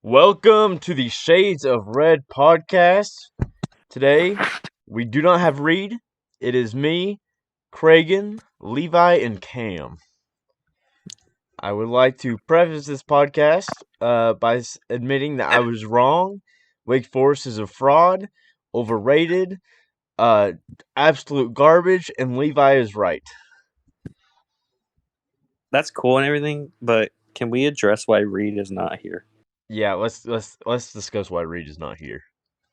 Welcome to the Shades of Red podcast. Today, we do not have Reed. It is me, Kraigen, Levi, and Cam. I would like to preface this podcast by admitting that I was wrong. Wake Forest is a fraud, overrated, absolute garbage, and Levi is right. That's cool and everything, but can we address why Reed is not here? Yeah, let's discuss why Reed is not here.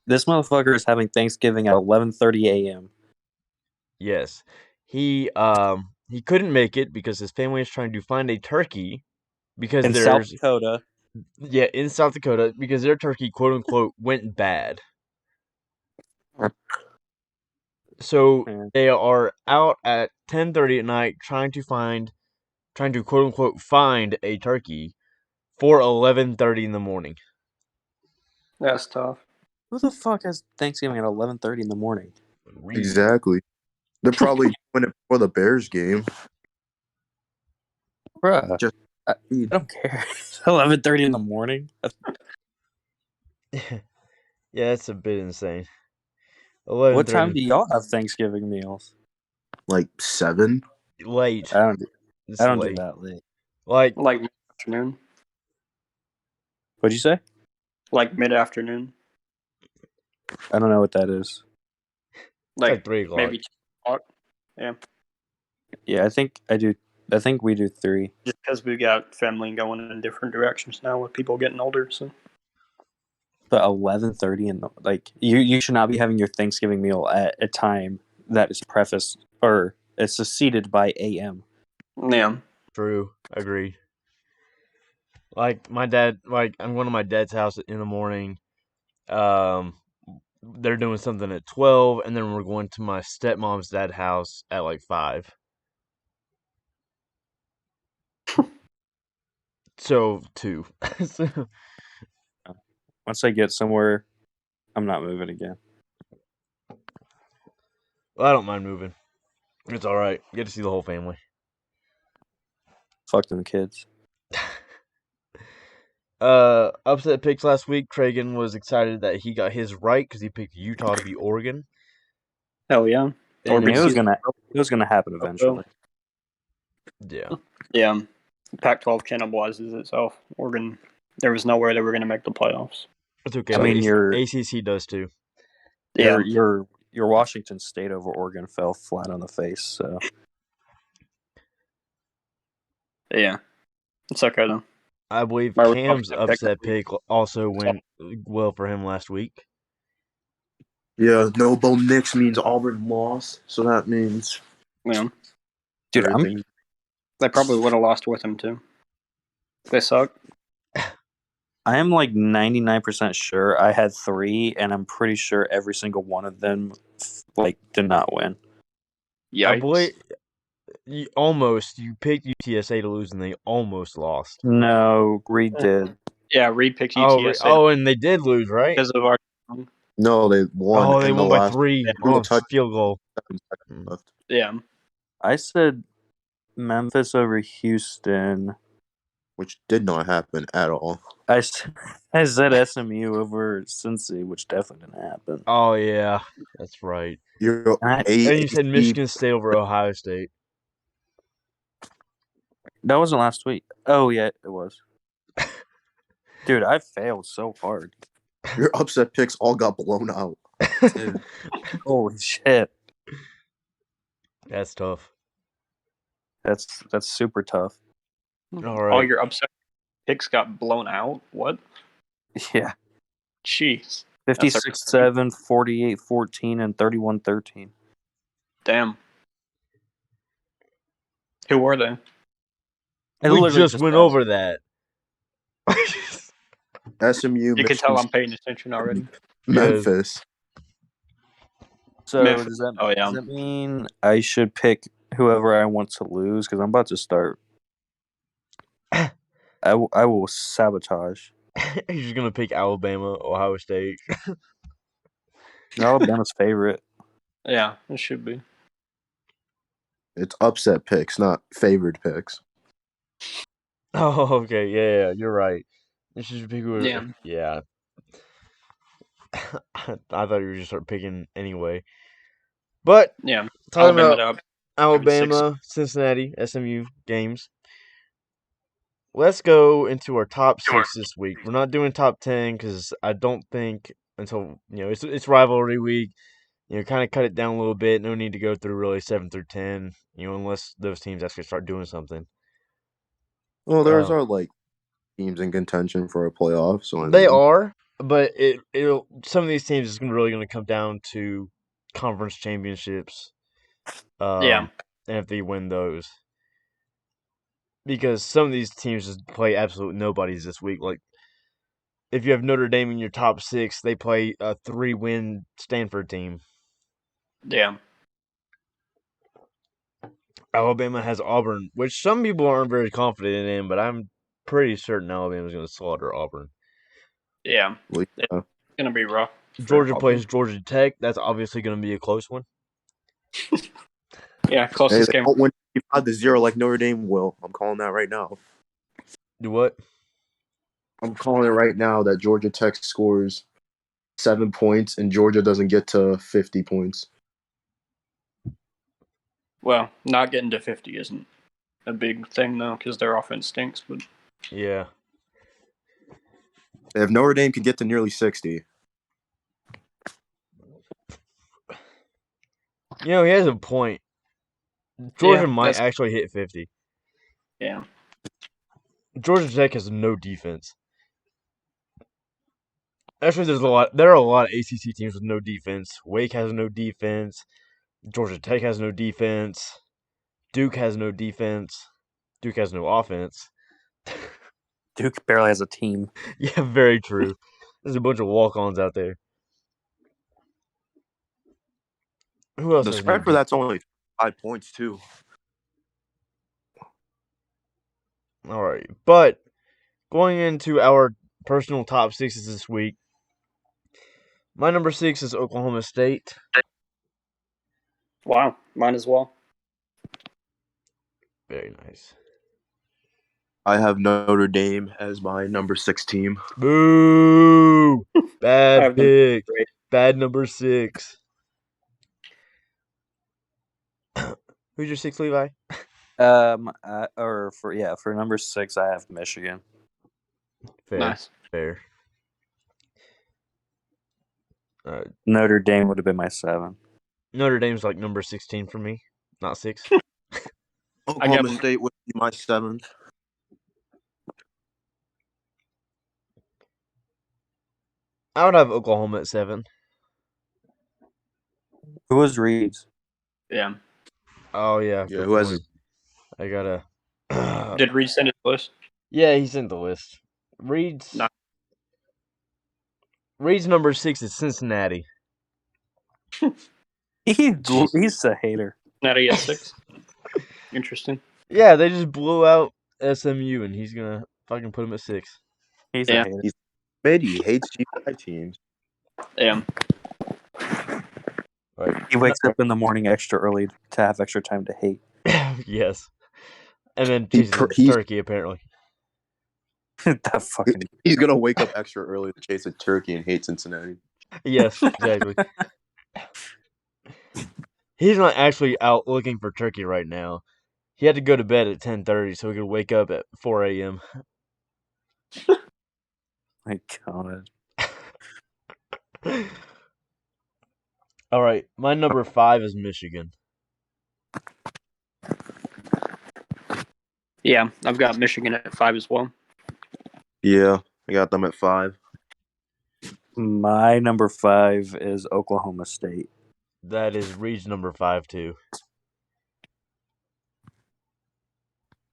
This motherfucker is having Thanksgiving at 11:30 a.m. Yes. He couldn't make it because his family is trying to find a turkey because in South Dakota. in South Dakota because their turkey quote unquote went bad. So they are out at 10:30 at night trying to quote unquote find a turkey for 11:30 in the morning. That's tough. Who the fuck has Thanksgiving at 11:30 in the morning? Reed. Exactly. They're probably doing it before the Bears game. Bruh, Just I don't care. 11:30 in the morning? Yeah, that's a bit insane. What time do y'all have Thanksgiving meals? Like 7. Late. I don't do late. that late. Like mid-afternoon. What'd you say? Like mid-afternoon. I don't know what that is. Like 3 o'clock. Maybe 2 o'clock. Yeah. Yeah, I think we do 3. Just because we got family going in different directions now with people getting older, so. But 11:30 in the you should not be having your Thanksgiving meal at a time that is prefaced or it's succeeded by AM. Yeah. True. Agreed. Like my dad, I'm going to my dad's house in the morning. They're doing something at 12, and then we're going to my stepmom's dad's house at like 5. So 2. Once I get somewhere, I'm not moving again. Well, I don't mind moving. It's all right. Get to see the whole family. Fuck them kids. Upset picks last week. Kraigen was excited that he got his right because he picked Utah to beat Oregon. Hell yeah. And it was gonna happen eventually. Yeah. Yeah. Pac-12 cannibalizes itself. Oregon, there was nowhere they were going to make the playoffs. It's okay. I mean, your ACC does too. Yeah. Your Washington State over Oregon fell flat on the face. So Yeah. It's okay though. I believe My Cam's Republican upset pick also went well for him last week. Yeah, no Bo Nix means Auburn lost, so that means Yeah. dude, everything. They probably would have lost with him too. They suck. I am like 99% sure I had 3, and I'm pretty sure every single one of them did not win. Yeah. I believe you picked UTSA to lose, and they almost lost. No, Reed did. Yeah, Reed picked UTSA. And they did lose, right? Because of our. No, they won. Oh, they won by 3 on field goal. Left. Yeah. I said Memphis over Houston, Which did not happen at all. I said SMU over Cincy, which definitely didn't happen. Oh yeah, that's right. And you said Michigan State over Ohio State. That wasn't last week. Oh yeah, it was. Dude, I failed so hard. Your upset picks all got blown out. Dude. Holy shit. That's tough. That's super tough. All right. All your upset picks got blown out? What? Yeah. Jeez. 56-7, 48-14, and 31-13. Damn. Who were they? We just went over that. SMU. You can tell I'm paying attention already. Memphis. So does that mean I should pick whoever I want to lose? Because I'm about to start. I will sabotage. He's just gonna pick Alabama, Ohio State. Alabama's favorite. Yeah, it should be. It's upset picks, not favored picks. Oh, okay, yeah, you're right. It's just pick who. Yeah. Yeah. I thought you were just start picking anyway. But Yeah. talking Alabama about up. Alabama, Cincinnati, SMU games. Let's go into our top 6 this week. We're not doing top 10 because I don't think until it's rivalry week. Kind of cut it down a little bit. No need to go through really 7 through 10. Unless those teams actually start doing something. Well, there's our teams in contention for a playoff. So they are, but it'll some of these teams is really going to come down to conference championships. Yeah. And if they win those. Because some of these teams just play absolute nobodies this week. Like, if you have Notre Dame in your top 6, they play a 3-win Stanford team. Yeah. Alabama has Auburn, which some people aren't very confident in, but I'm pretty certain Alabama's going to slaughter Auburn. Yeah. Yeah. It's going to be rough. Georgia plays Georgia Tech. That's obviously going to be a close one. Yeah, closest game. Won't win 5-0 like Notre Dame will. I'm calling that right now. Do what? I'm calling it right now that Georgia Tech scores 7 points and Georgia doesn't get to 50 points. Well, not getting to 50 isn't a big thing, though, because their offense stinks. But yeah. If Notre Dame can get to nearly 60. He has a point. Georgia might actually hit 50. Yeah. Georgia Tech has no defense. Actually, there are a lot of ACC teams with no defense. Wake has no defense. Georgia Tech has no defense. Duke has no defense. Duke has no offense. Duke barely has a team. Yeah, very true. There's a bunch of walk-ons out there. Who else? The spread for that's only 5 points too. All right, but going into our personal top 6s this week, my number 6 is Oklahoma State. Wow, mine as well. Very nice. I have Notre Dame as my number 6 team. Boo! Bad pick. Bad number 6. Who's your 6, Levi? For number 6, I have Michigan. Fair. Nice. Fair. Notre Dame would have been my 7. Notre Dame's like number 16 for me, not 6. Oklahoma State would be my 7th. I would have Oklahoma at 7. Who was Reed's? Yeah. Oh, yeah. Yeah, who has I gotta... Did Reed send his list? Yeah, he sent the list. Reed's number 6 is Cincinnati. He's a hater. Cincinnati at 6. Interesting. Yeah, they just blew out SMU, and he's gonna fucking put him at 6. He's a hater. He hates GI teams. Yeah. Right. He wakes up in the morning extra early to have extra time to hate. Yes. And then chases turkey, apparently. That fucking... He's going to wake up extra early to chase a turkey and hate Cincinnati. Yes, exactly. He's not actually out looking for turkey right now. He had to go to bed at 10:30 so he could wake up at 4 a.m. My God. All right, my number 5 is Michigan. Yeah, I've got Michigan at 5 as well. Yeah, I got them at 5. My number 5 is Oklahoma State. That is Reed's number 5 too.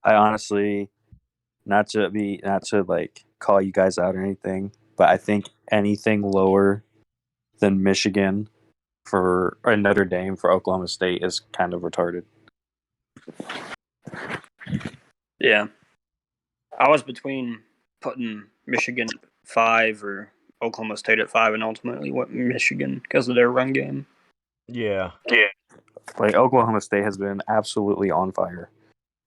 I honestly, not to like call you guys out or anything, but I think anything lower than Michigan or Notre Dame for Oklahoma State is kind of retarded. Yeah. I was between putting Michigan at 5 or Oklahoma State at 5, and ultimately went Michigan because of their run game. Yeah. Like, Oklahoma State has been absolutely on fire.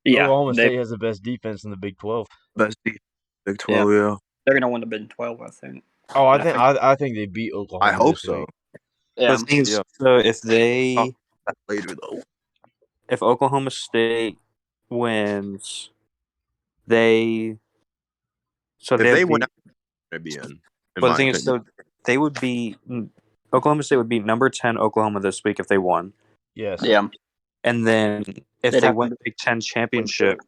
Yeah. Oklahoma State has the best defense in the Big 12. Best defense, Big 12, yeah. They're going to win the Big 12, I think. Oh, I think they beat Oklahoma. I hope this so. week. Yeah. The thing is, Yeah. so if they Later though. if Oklahoma State wins, they so If they win, they'd be in. But the my thing opinion. is, so they would be Oklahoma State would be number 10 Oklahoma this week if they won, Yes. Yeah. and then if They'd they have win to the Big Ten championship,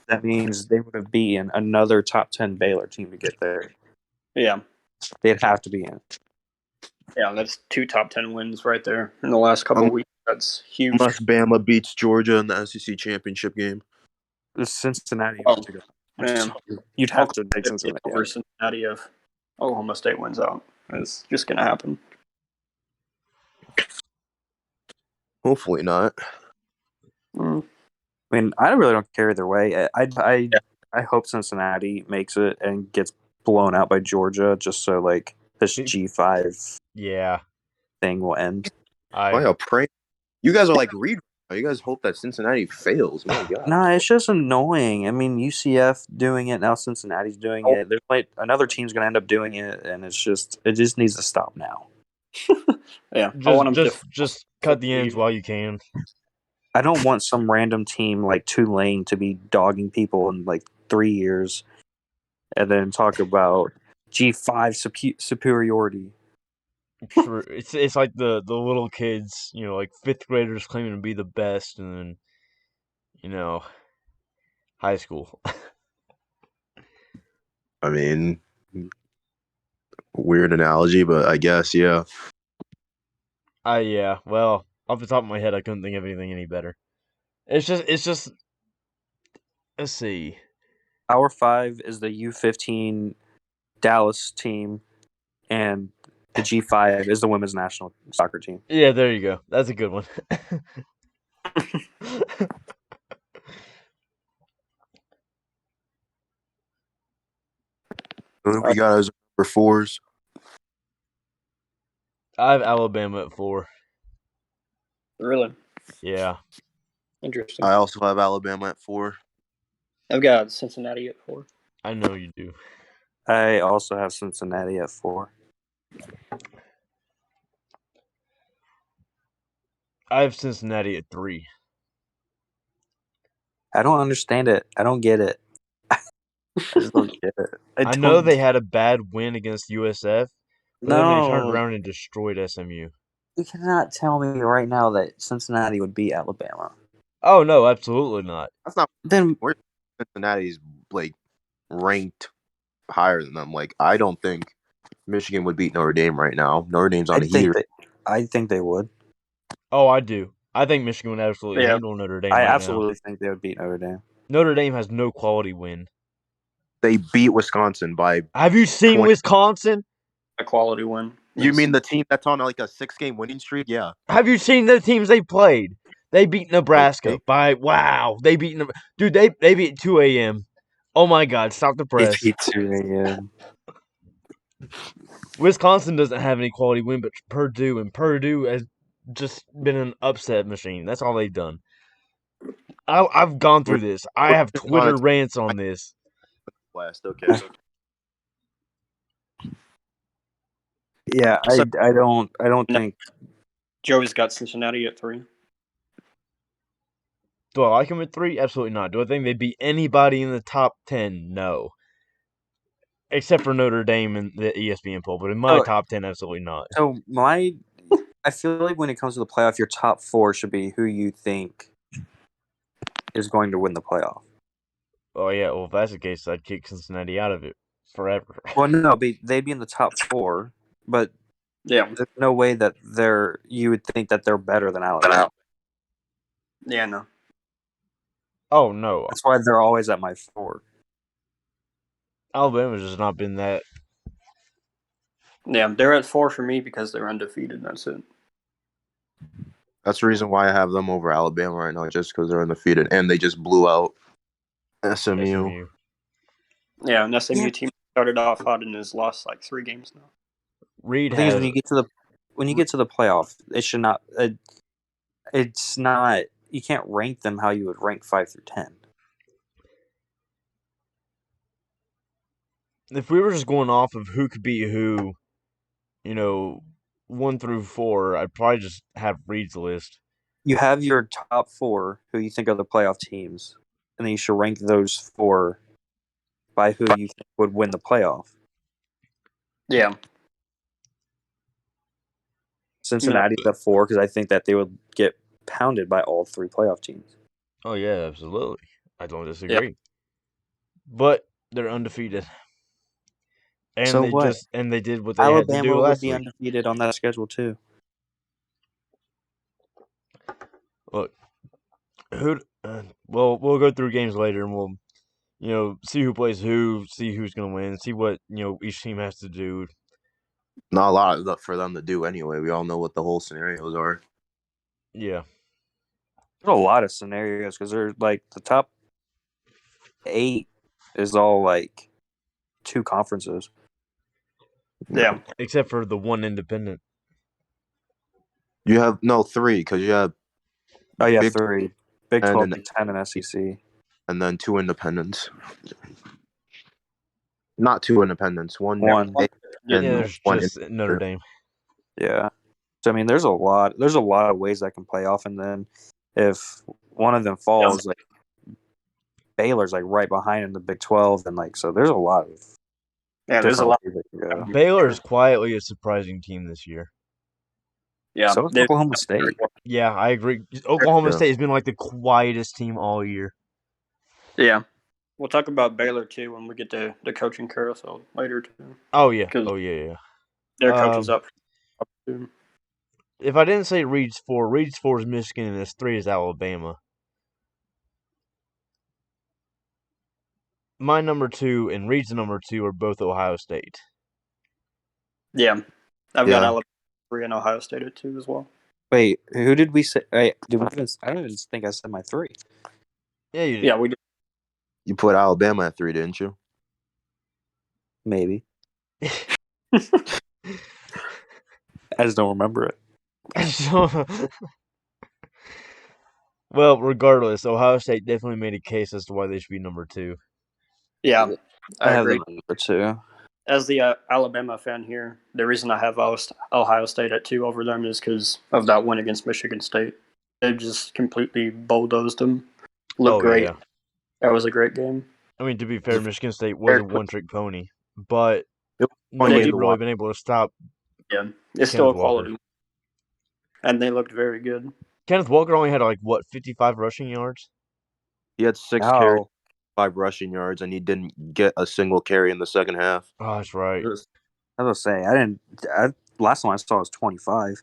that means they would have beaten another top 10 Baylor team to get there. Yeah. They'd have to be in. Yeah, that's 2 top 10 wins right there in the last couple of weeks. That's huge. Unless Bama beats Georgia in the SEC championship game. Cincinnati. Oh, man. You'd have to take Oklahoma State Cincinnati. over Cincinnati if Oklahoma State wins out. It's just going to happen. Hopefully not. Mm. I mean, I really don't care either way. I hope Cincinnati makes it and gets blown out by Georgia, just so like this G5 Yeah. thing will end. Oh yeah, pray. You guys are like Reed. You guys hope that Cincinnati fails. My God. No, it's just annoying. I mean, UCF doing it now. Cincinnati's doing it. There's like another team's going to end up doing it, and it just needs to stop now. Yeah, I want them Just cut the ends while you can. I don't want some random team like Tulane to be dogging people in like 3 years, and then talk about G5 superiority. True. It's like the little kids, like 5th graders claiming to be the best, and then, high school. I mean, weird analogy, but I guess yeah. Yeah. Well, off the top of my head, I couldn't think of anything any better. It's just. Let's see. Power 5 is the U15 Dallas team, and the G5 is the women's national soccer team. Yeah, there you go. That's a good one. Who we got as number 4s? I have Alabama at 4. Really? Yeah. Interesting. I also have Alabama at 4. I've got Cincinnati at 4. I know you do. I also have Cincinnati at 4. I have Cincinnati at 3. I don't understand it. I don't get it. I just don't get it. I know they had a bad win against USF, but then they turned around and destroyed SMU. You cannot tell me right now that Cincinnati would beat Alabama. Oh no, absolutely not. That's not. Then Cincinnati's like ranked higher than them. Like I don't think Michigan would beat Notre Dame right now. Notre Dame's on a heater. I think they would. Oh, I do. I think Michigan would absolutely handle Notre Dame. I right absolutely now. think they would beat Notre Dame. Notre Dame has no quality win. They beat Wisconsin by. Have you seen 20. Wisconsin? A quality win. You mean the team that's on like a 6-game winning streak? Yeah. Have you seen the teams they played? They beat Nebraska by They beat dude. They beat 2 a.m. Oh my God! Stop the press. They beat 2 a.m. Wisconsin doesn't have any quality win, but Purdue, and Purdue has just been an upset machine. That's all they've done. I've gone through this. I have Twitter rants on this. West, okay. Yeah, I don't think. Joey's got Cincinnati at 3. Do I like them at 3? Absolutely not. Do I think they beat anybody in the top 10? No. Except for Notre Dame in the ESPN poll, but in my top 10, absolutely not. So I feel like when it comes to the playoff, your top 4 should be who you think is going to win the playoff. Oh yeah, well if that's the case, I'd kick Cincinnati out of it forever. Well, no, they'd be in the top 4, but yeah, there's no way that you would think that they're better than Alabama. Yeah, no. Oh no, that's why they're always at my 4. Alabama's just not been that. Yeah, they're at 4 for me because they're undefeated. That's it. That's the reason why I have them over Alabama right now, just because they're undefeated and they just blew out SMU. Yeah, an SMU team started off hot and has lost like 3 games now. Reed has when you get to the playoff, it should not. It's not. You can't rank them how you would rank 5 through 10. if we were just going off of who could beat who, 1 through 4, I'd probably just have Reed's list. You have your top 4 who you think are the playoff teams, and then you should rank those 4 by who you think would win the playoff. Yeah. Cincinnati's at 4 because I think that they would get pounded by all 3 playoff teams. Oh yeah, absolutely. I don't disagree. But they're undefeated. And So what? they did what they had to do Alabama would last be week. undefeated on that schedule too. Look, we'll go through games later, and we'll see who plays who, see who's going to win, see what each team has to do. Not a lot for them to do anyway. We all know what the whole scenarios are. Yeah. There's a lot of scenarios because they're like the top 8 is all like 2 conferences. Yeah. Except for the one independent. You have 3 because you have 3. Big 12, and Big 10, and SEC. And then 2 independents. Not 2 independents. One. Yeah, And there's one just Notre Dame. Yeah. So I mean, there's a lot of ways that can play off, and then if one of them falls, like Baylor's like right behind in the Big 12, and like so there's a lot of there's a lot. ways that can go. Baylor is quietly a surprising team this year. Yeah. So is Oklahoma State. Yeah, I agree. Oklahoma Yeah. State has been like the quietest team all year. Yeah. We'll talk about Baylor too when we get to the coaching carousel later too. Oh yeah. 'Cause Oh yeah. their coach is up too. If I didn't say Reed's 4 is Michigan, and his 3 is Alabama. My number 2 and Reed's number 2 are both Ohio State. Yeah. I've got Yeah. Alabama 3 and Ohio State at 2 as well. Wait, who did we say? I don't even think I said my 3. Yeah, you did. Yeah, we did. You put Alabama at 3, didn't you? Maybe. I just don't remember it. Well, regardless, Ohio State definitely made a case as to why they should be number 2. Yeah, I have agree. them number 2. As the Alabama fan here, the reason I have Ohio State at 2 over them is because of that win against Michigan State. They just completely bulldozed them. Looked great. Yeah. That was a great game. I mean, to be fair, Michigan State was a one-trick pony, but Yep. nobody's They've really been able to stop Yeah, it's still a Kenneth Walker. quality. And they looked very good. Kenneth Walker only had 55 rushing yards? He had 6 carries, 5 rushing yards, and he didn't get a single carry in the second half. Oh, that's right. I was gonna say last time I saw was 25.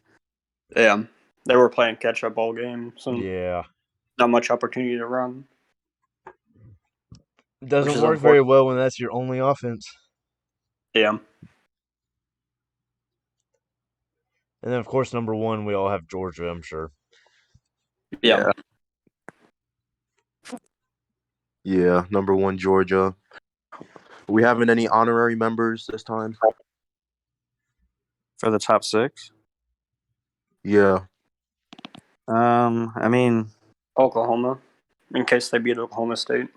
Yeah, they were playing catch-up all game, so Yeah. not much opportunity to run. It doesn't Which is work very well when that's your only offense. Yeah. And then, of course, number 1, we all have Georgia, I'm sure. Yeah. Yeah, number 1, Georgia. Are we having any honorary members this time? For the top 6? Yeah. I mean, Oklahoma, in case they beat Oklahoma State.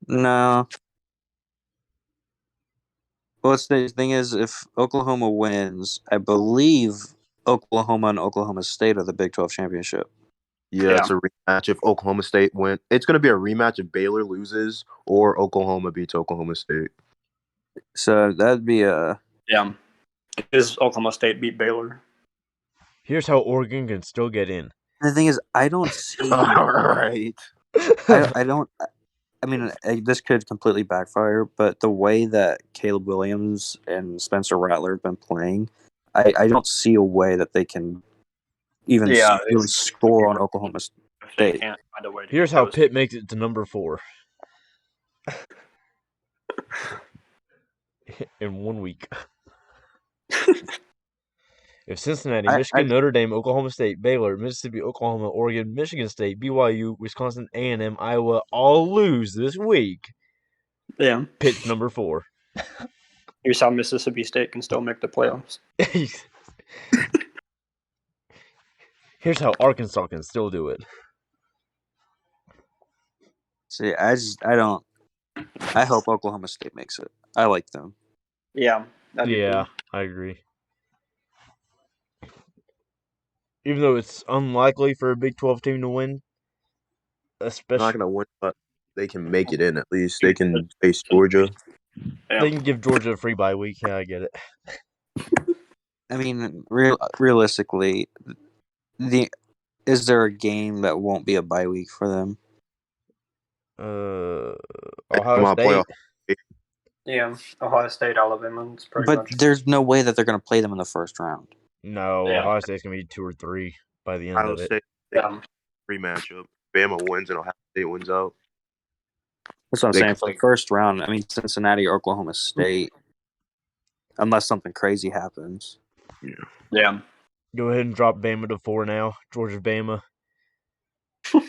no. Well, the thing is, if Oklahoma wins, I believe Oklahoma and Oklahoma State are the Big 12 championship. Yeah, it's a rematch if Oklahoma State wins. It's going to be a rematch if Baylor loses or Oklahoma beats Oklahoma State. So that'd be a... Yeah. Because Oklahoma State beat Baylor. Here's how Oregon can still get in. The thing is, I don't see... All right. I don't... I mean, this could completely backfire, but the way that Caleb Williams and Spencer Rattler have been playing, I don't see a way that they can even score on Oklahoma State. They can't find a way to Here's get how those. Pitt makes it to number 4. In 1 week. If Cincinnati, Michigan, Notre Dame, Oklahoma State, Baylor, Mississippi, Oklahoma, Oregon, Michigan State, BYU, Wisconsin, A&M, Iowa all lose this week, Pitt's number 4. Here's how Mississippi State can still make the playoffs. Here's how Arkansas can still do it. See, I don't. I hope Oklahoma State makes it. I like them. Yeah, I do Yeah, too. I agree. Even though it's unlikely for a Big 12 team to win, They're not especially gonna win, but they can make it in at least. They can face Georgia. Yeah. they can give Georgia a free bye week. Yeah, I get it. I mean, realistically, is there a game that won't be a bye week for them? Ohio Come on, State. playoff. Yeah, Ohio State, Alabama. It's pretty But much. there's no way that they're going to play them in the first round. No, Yeah. Ohio State's gonna be 2 or 3 by the end Ohio of it. State Yeah. free matchup. Bama wins and Ohio State wins out. That's what I'm They saying. For the first round, I mean, Cincinnati or Oklahoma State, unless something crazy happens. Yeah. Go ahead and drop Bama to 4 now. Georgia Bama. I First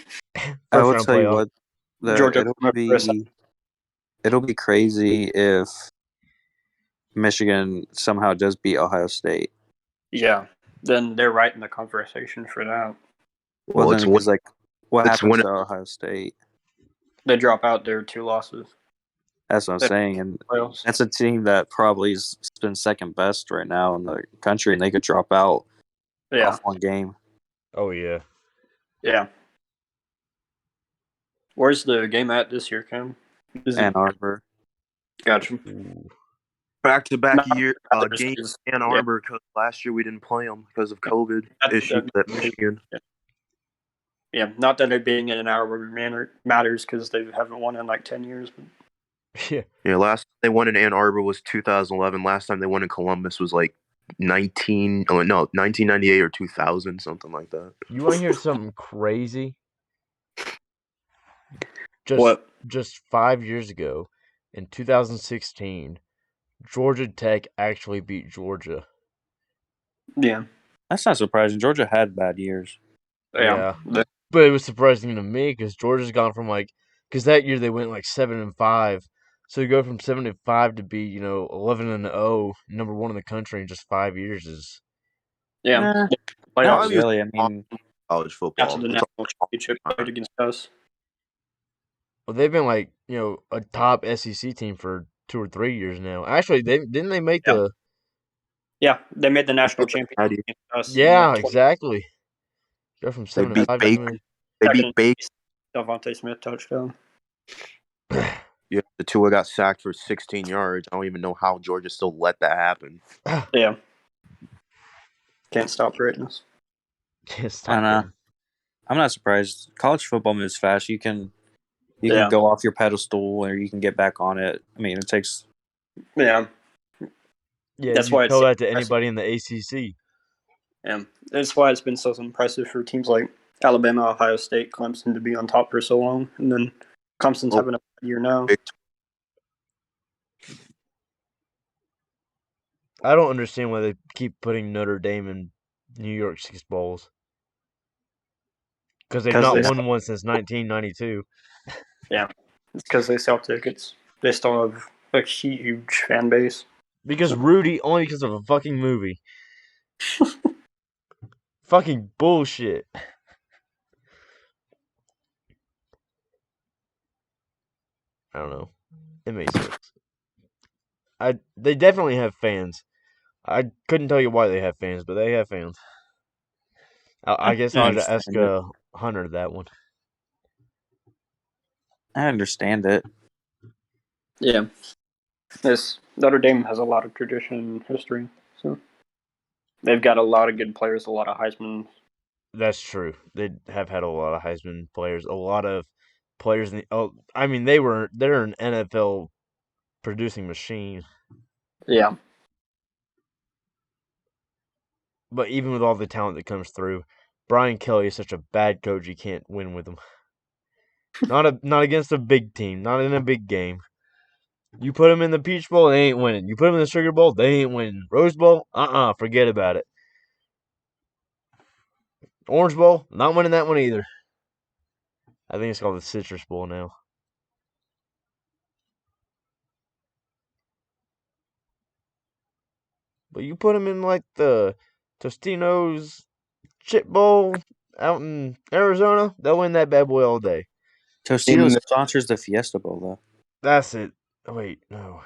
will round tell you playoff. what, Georgia. it'll be crazy if Michigan somehow does beat Ohio State. Yeah. Then they're right in the conversation for that. Well, then, because like, what let's happens win to Ohio State? They drop out their 2 losses. That's what I'm saying, and Playoffs. that's a team that probably has been second best right now in the country, and they could drop out Yeah. off one game. Oh yeah. Yeah. Where's the game at this year, Cam? Is Ann it? Arbor. Gotcha. Ooh. back-to-back Not- year not game this- in Ann Arbor because last year we didn't play them because of COVID issues at Michigan. Yeah, not that it being in an hour matters because they haven't won in like 10 years. But Yeah. Yeah, last time they won in Ann Arbor was 2011. Last time they won in Columbus was like 1998 or 2000, something like that. You want to hear something crazy? Just 5 years ago, in 2016, Georgia Tech actually beat Georgia. Yeah. That's not surprising. Georgia had bad years. Yeah. But it was surprising to me because Georgia's gone from because that year they went 7-5. So you go from 7-5 to be 11-0, number 1 in the country in just 5 years is. Yeah. Not really. I mean, college Got football. to the national championship played against us. Well, they've been a top SEC team for 2 or 3 years now. Actually, didn't they make the. Yeah, they made the national championship against us. Yeah, exactly. Go from They beat 7-5 Baker. They beat Baker. Devontae Smith touchdown. Yeah, the Tua got sacked for 16 yards. I don't even know how Georgia still let that happen. Yeah. Can't stop greatness. Can't stop I'm not surprised. College football moves fast. You can Yeah. go off your pedestal or you can get back on it. I mean, it takes. Yeah. Yeah, That's you why tell it's that to anybody in the ACC. Yeah, that's why it's been so impressive for teams like Alabama, Ohio State, Clemson to be on top for so long, and then Clemson's having a bad year now. I don't understand why they keep putting Notre Dame in New York Six Bowls. Because they've not won one since 1992. Yeah, it's because they sell tickets. They still have a huge fan base. Because Rudy, only because of a fucking movie. Fucking bullshit. I don't know. It makes sense. They definitely have fans. I couldn't tell you why they have fans, but they have fans. I guess I'll have to ask Hunter that one. I understand it. Yeah. This Notre Dame has a lot of tradition and history, so they've got a lot of good players, a lot of Heisman. That's true. They have had a lot of Heisman players, a lot of players in the. I mean, they're an NFL producing machine. Yeah. But even with all the talent that comes through, Brian Kelly is such a bad coach. You can't win with him. Not against a big team. Not in a big game. You put them in the Peach Bowl, they ain't winning. You put them in the Sugar Bowl, they ain't winning. Rose Bowl, forget about it. Orange Bowl, not winning that one either. I think it's called the Citrus Bowl now. But you put them in the Tostino's Chip Bowl out in Arizona, they'll win that bad boy all day. Tostino's sponsors the Fiesta Bowl, though. That's it. Wait, no.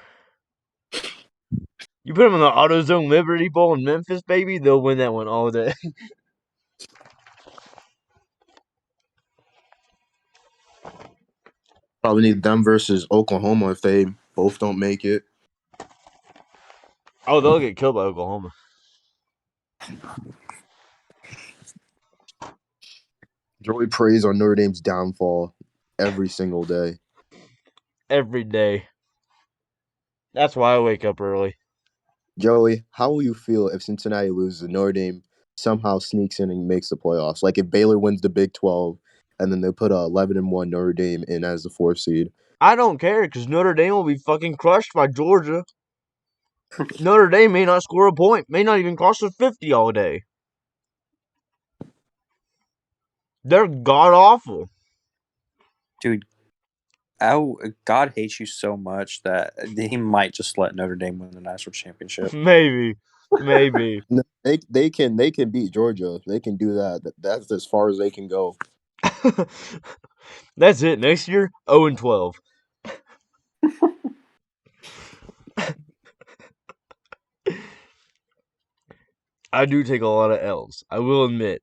You put them in the AutoZone Liberty Bowl in Memphis, baby, they'll win that one all day. Probably need them versus Oklahoma if they both don't make it. Oh, they'll get killed by Oklahoma. Joey prays on Notre Dame's downfall every single day. Every day. That's why I wake up early. Joey, how will you feel if Cincinnati loses and Notre Dame somehow sneaks in and makes the playoffs? Like if Baylor wins the Big 12 and then they put 11-1 Notre Dame in as the 4th seed. I don't care because Notre Dame will be fucking crushed by Georgia. Notre Dame may not score a point, may not even cross the 50 all day. They're god awful. Dude, God hates you so much that he might just let Notre Dame win the national championship. Maybe. No, they can beat Georgia. They can do that. That's as far as they can go. That's it. Next year, 0-12. I do take a lot of L's, I will admit.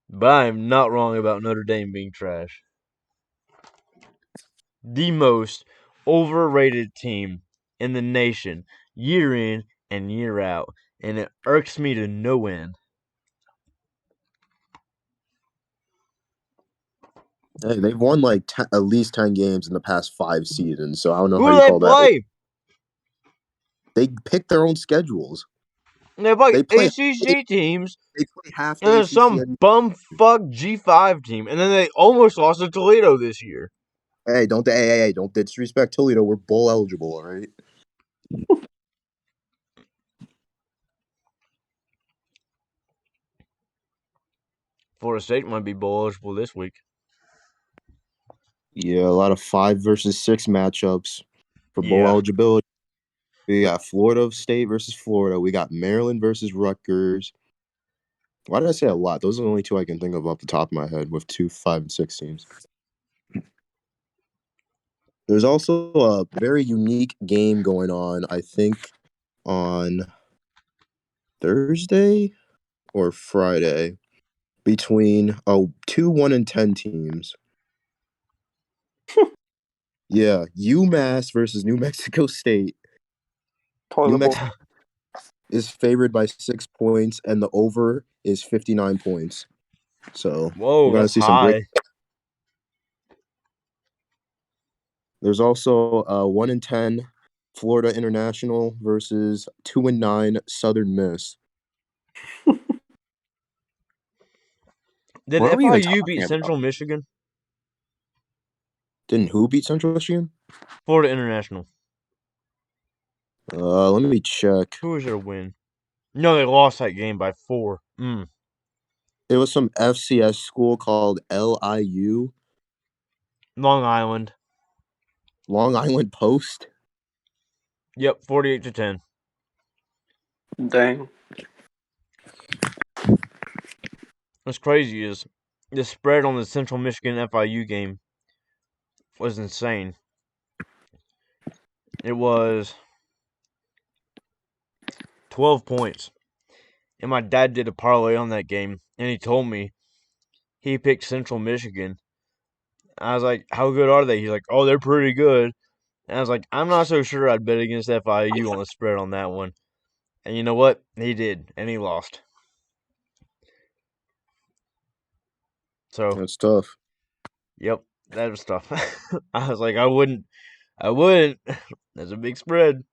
But I am not wrong about Notre Dame being trash. The most overrated team in the nation, year in and year out. And it irks me to no end. Hey, they've won like at least 10 games in the past 5 seasons. So I don't know Who how do you they call that. play? They pick their own schedules. They play They play ACC teams They play half and the then ACC. some bumfuck G5 team. And then they almost lost to Toledo this year. Hey, don't disrespect Toledo. We're bowl eligible, all right? Florida State might be bowl eligible this week. Yeah, a lot of 5 versus 6 matchups for bowl Yeah. eligibility. We got Florida State versus Florida. We got Maryland versus Rutgers. Why did I say a lot? Those are the only 2 I can think of off the top of my head with 2 5 and 6 teams. There's also a very unique game going on, I think, on Thursday or Friday between 2 1-10 teams. Yeah, UMass versus New Mexico State. New Toilet bowl. Mexico is favored by 6 points, and the over is 59 points. So Whoa, we're going to that's see some great. high. There's also 1-10 Florida International versus 2-9 Southern Miss. Did What are we even FIU beat talking Central about? Michigan? Didn't who beat Central Michigan? Florida International. Let me check. Who was their win? No, they lost that game by 4. It was some FCS school called LIU, Long Island. Long Island Post. Yep, 48-10. Dang. What's crazy is the spread on the Central Michigan FIU game was insane. It was 12 points. And my dad did a parlay on that game, and he told me he picked Central Michigan. I was like, how good are they? He's like, oh, they're pretty good. And I was like, I'm not so sure I'd bet against FIU on the spread on that one. And you know what? He did, and he lost. So, That's tough. yep, that was tough. I was like, I wouldn't. That's a big spread.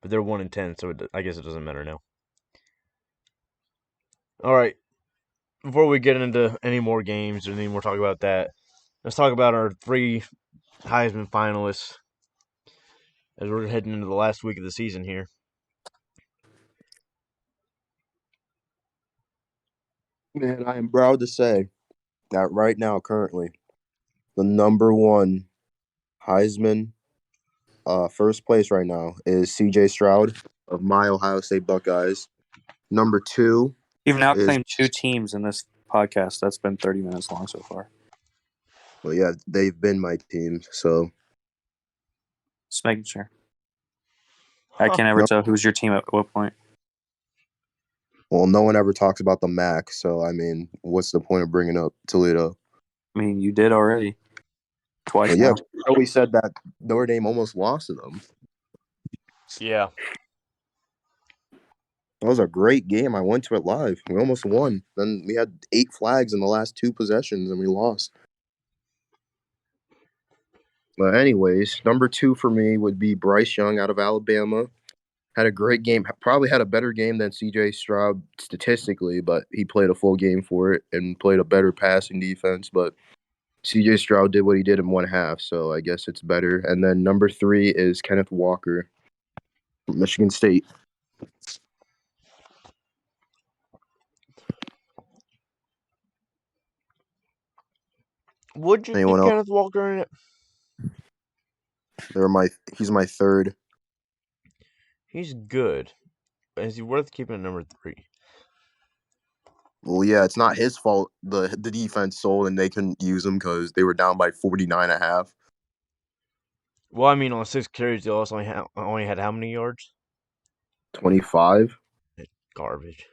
But they're 1-10, so I guess it doesn't matter now. All right. Before we get into any more games or any more talk about that, let's talk about our 3 Heisman finalists as we're heading into the last week of the season here. Man, I am proud to say that right now, currently, the number 1 Heisman first place right now is CJ Stroud of my Ohio State Buckeyes. Number 2 You've now is claimed 2 teams in this podcast. That's been 30 minutes long so far. But yeah, they've been my team. So Just making sure. I can't ever tell who's your team at what point. well, no one ever talks about the MAC. So I mean, what's the point of bringing up Toledo? I mean, you did already. Twice Well, yeah, now. we said that Notre Dame almost lost to them. Yeah. That was a great game. I went to it live. We almost won. Then we had 8 flags in the last 2 possessions, and we lost. But anyways, number 2 for me would be Bryce Young out of Alabama. Had a great game. Probably had a better game than C.J. Stroud statistically, but he played a full game for it and played a better passing defense. But C.J. Stroud did what he did in one half, so I guess it's better. And then number 3 is Kenneth Walker from Michigan State. Would you Anyone keep else? Kenneth Walker in it? He's my third. He's good. Is he worth keeping at number 3? Well, yeah, it's not his fault. The defense sold and they couldn't use him because they were down by 49.5. Well, I mean, on 6 carries, they also only had how many yards? 25. Garbage.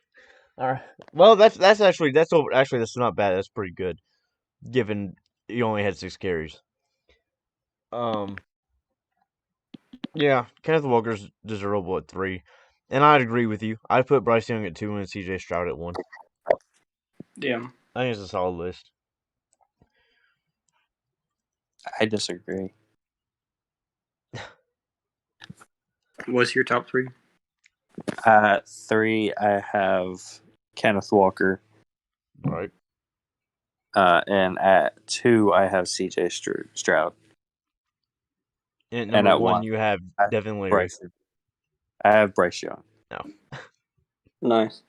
All right. Well, that's not bad. That's pretty good, given you only had 6 carries. Yeah, Kenneth Walker's desirable at 3, and I'd agree with you. I'd put Bryce Young at 2 and C.J. Stroud at 1. Yeah. I think it's a solid list. I disagree. What's your top 3? At 3, I have Kenneth Walker. Right. And at 2, I have C.J. Stroud. And at number at 1, 1, you have I have Devin Leary. Bryce. I have Bryce Young. No. Nice.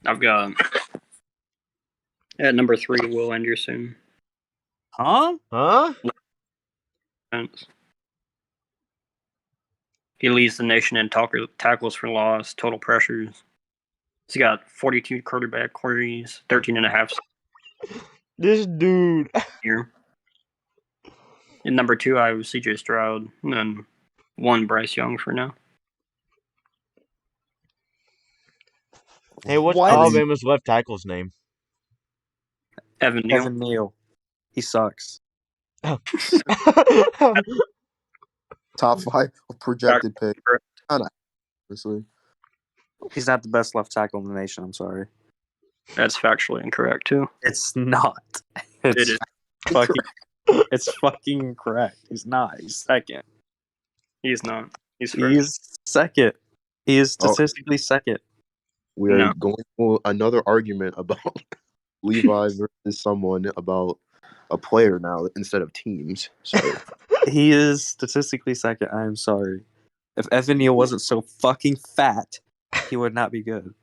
I've got at number 3 Will Anderson. Huh? Huh? He leads the nation in tackles for loss, total pressures. He's got 42 quarterback carries, 13 and a half This dude. here. And number 2, I have C.J. Stroud, and then 1 Bryce Young for now. Hey, what's What? Alabama's left tackle's name? Evan Neal. Evan Neal. He sucks. Oh. Top 5 projected pick. Honestly. He's not the best left tackle in the nation. I'm sorry. That's factually incorrect, too. It's not. It is. It's fucking incorrect. He's not. He's second. He's not. He's first. He's second. He is statistically second. We are going to another argument about Levi versus someone about a player now instead of teams. So He is statistically second. I'm sorry. If Evan Neal wasn't so fucking fat, he would not be good.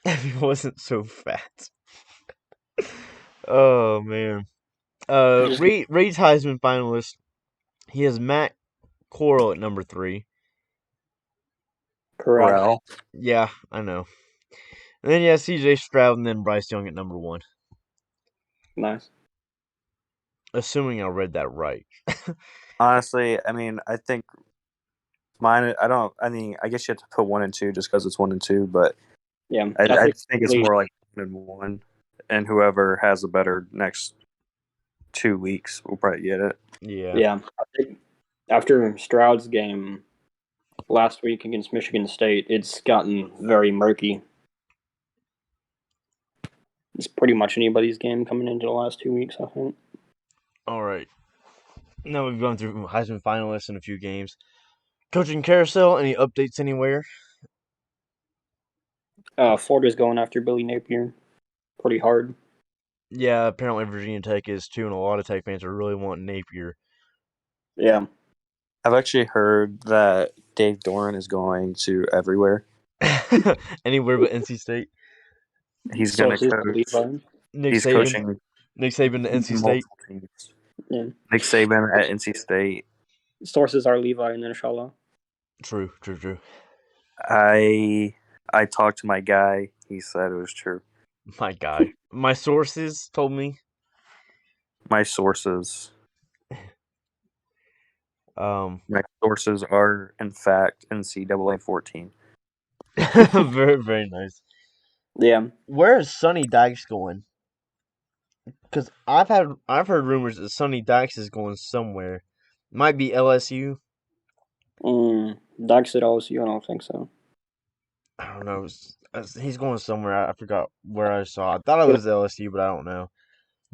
If he wasn't so fat. Oh, man. Reed's Heisman finalist. He has Matt Corral at number 3. Correct. Well, Yeah, I know. And then, yeah, C.J. Stroud and then Bryce Young at number 1. Nice. Assuming I read that right. honestly, I mean, I think mine. I guess you have to put 1 and 2 just because it's 1 and 2. But Yeah. I think it's more like 1 and 1, and whoever has a better next 2 weeks will probably get it. Yeah. Yeah. I think after Stroud's game last week against Michigan State, it's gotten very murky. It's pretty much anybody's game coming into the last 2 weeks, I think. All right. Now we've gone through Heisman finalists in a few games. Coaching carousel, any updates anywhere? Florida's going after Billy Napier pretty hard. Yeah, apparently Virginia Tech is too, and a lot of Tech fans are really wanting Napier. Yeah. I've actually heard that Dave Doran is going to everywhere. Anywhere but NC State. He's going to coach. He's coaching. Nick Saban to NC State. Teams. Yeah. Nick Saban at NC State. Sources are Levi and Inshallah. True. I I talked to my guy. He said it was true. My guy. My sources told me. My sources. My sources are, in fact, NCAA 14. Very, very nice. Yeah. Where is Sonny Dykes going? Because I've heard rumors that Sonny Dykes is going somewhere. Might be LSU. Dykes at OSU, I don't think so. I don't know. He's going somewhere. I forgot where I saw. I thought it was LSU, but I don't know.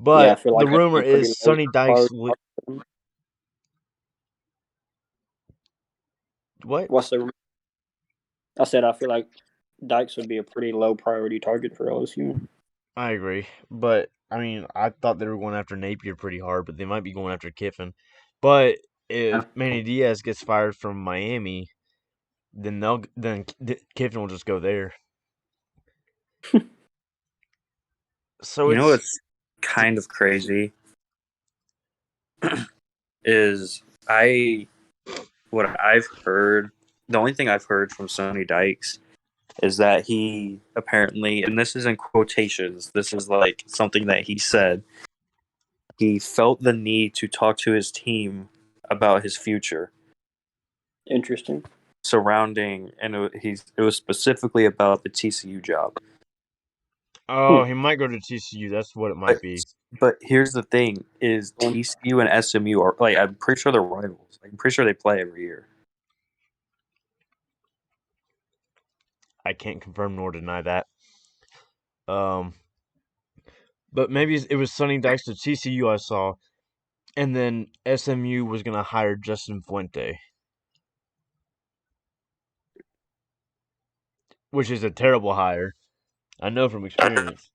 Yeah, I But feel the like that'd rumor be pretty is low Sonny Dykes. priority. What? What's the? I said I feel like Dykes would be a pretty low priority target for LSU. I agree, but I mean, I thought they were going after Napier pretty hard, but they might be going after Kiffin. But if Manny Diaz gets fired from Miami, then Kiffin will just go there. So You know what's kind of crazy is what I've heard. The only thing I've heard from Sonny Dykes is that he apparently, and this is in quotations, this is like something that he said, he felt the need to talk to his team about his future. Interesting. Surrounding, and it was specifically about the TCU job. Oh, he might go to TCU. That's what it might be. But here's the thing: is TCU and SMU are like, I'm pretty sure they're rivals. I'm pretty sure they play every year. I can't confirm nor deny that. But maybe it was Sonny Dykes to TCU I saw, and then SMU was gonna hire Justin Fuente, which is a terrible hire. I know from experience.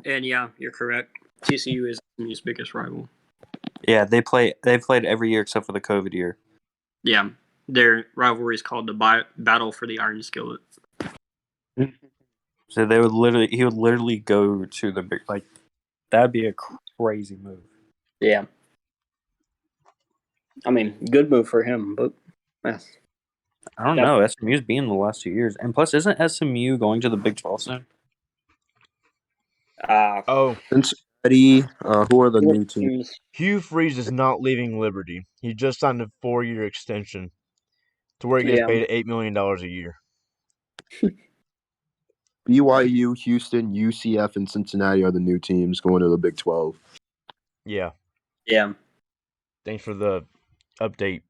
And yeah, you're correct. TCU is SMU's biggest rival. Yeah, they've played every year except for the COVID year. Yeah, their rivalry is called the Battle for the Iron Skillet. So he would literally go to the big, like, that'd be a crazy move. Yeah. I mean, good move for him, but I don't know. SMU's been the last 2 years, and plus, isn't SMU going to the Big 12 soon? Cincinnati. Who are the new teams? Hugh Freeze is not leaving Liberty. He just signed a 4-year extension to where he gets paid $8 million a year. BYU, Houston, UCF, and Cincinnati are the new teams going to the Big 12. Yeah. Yeah. Thanks for the update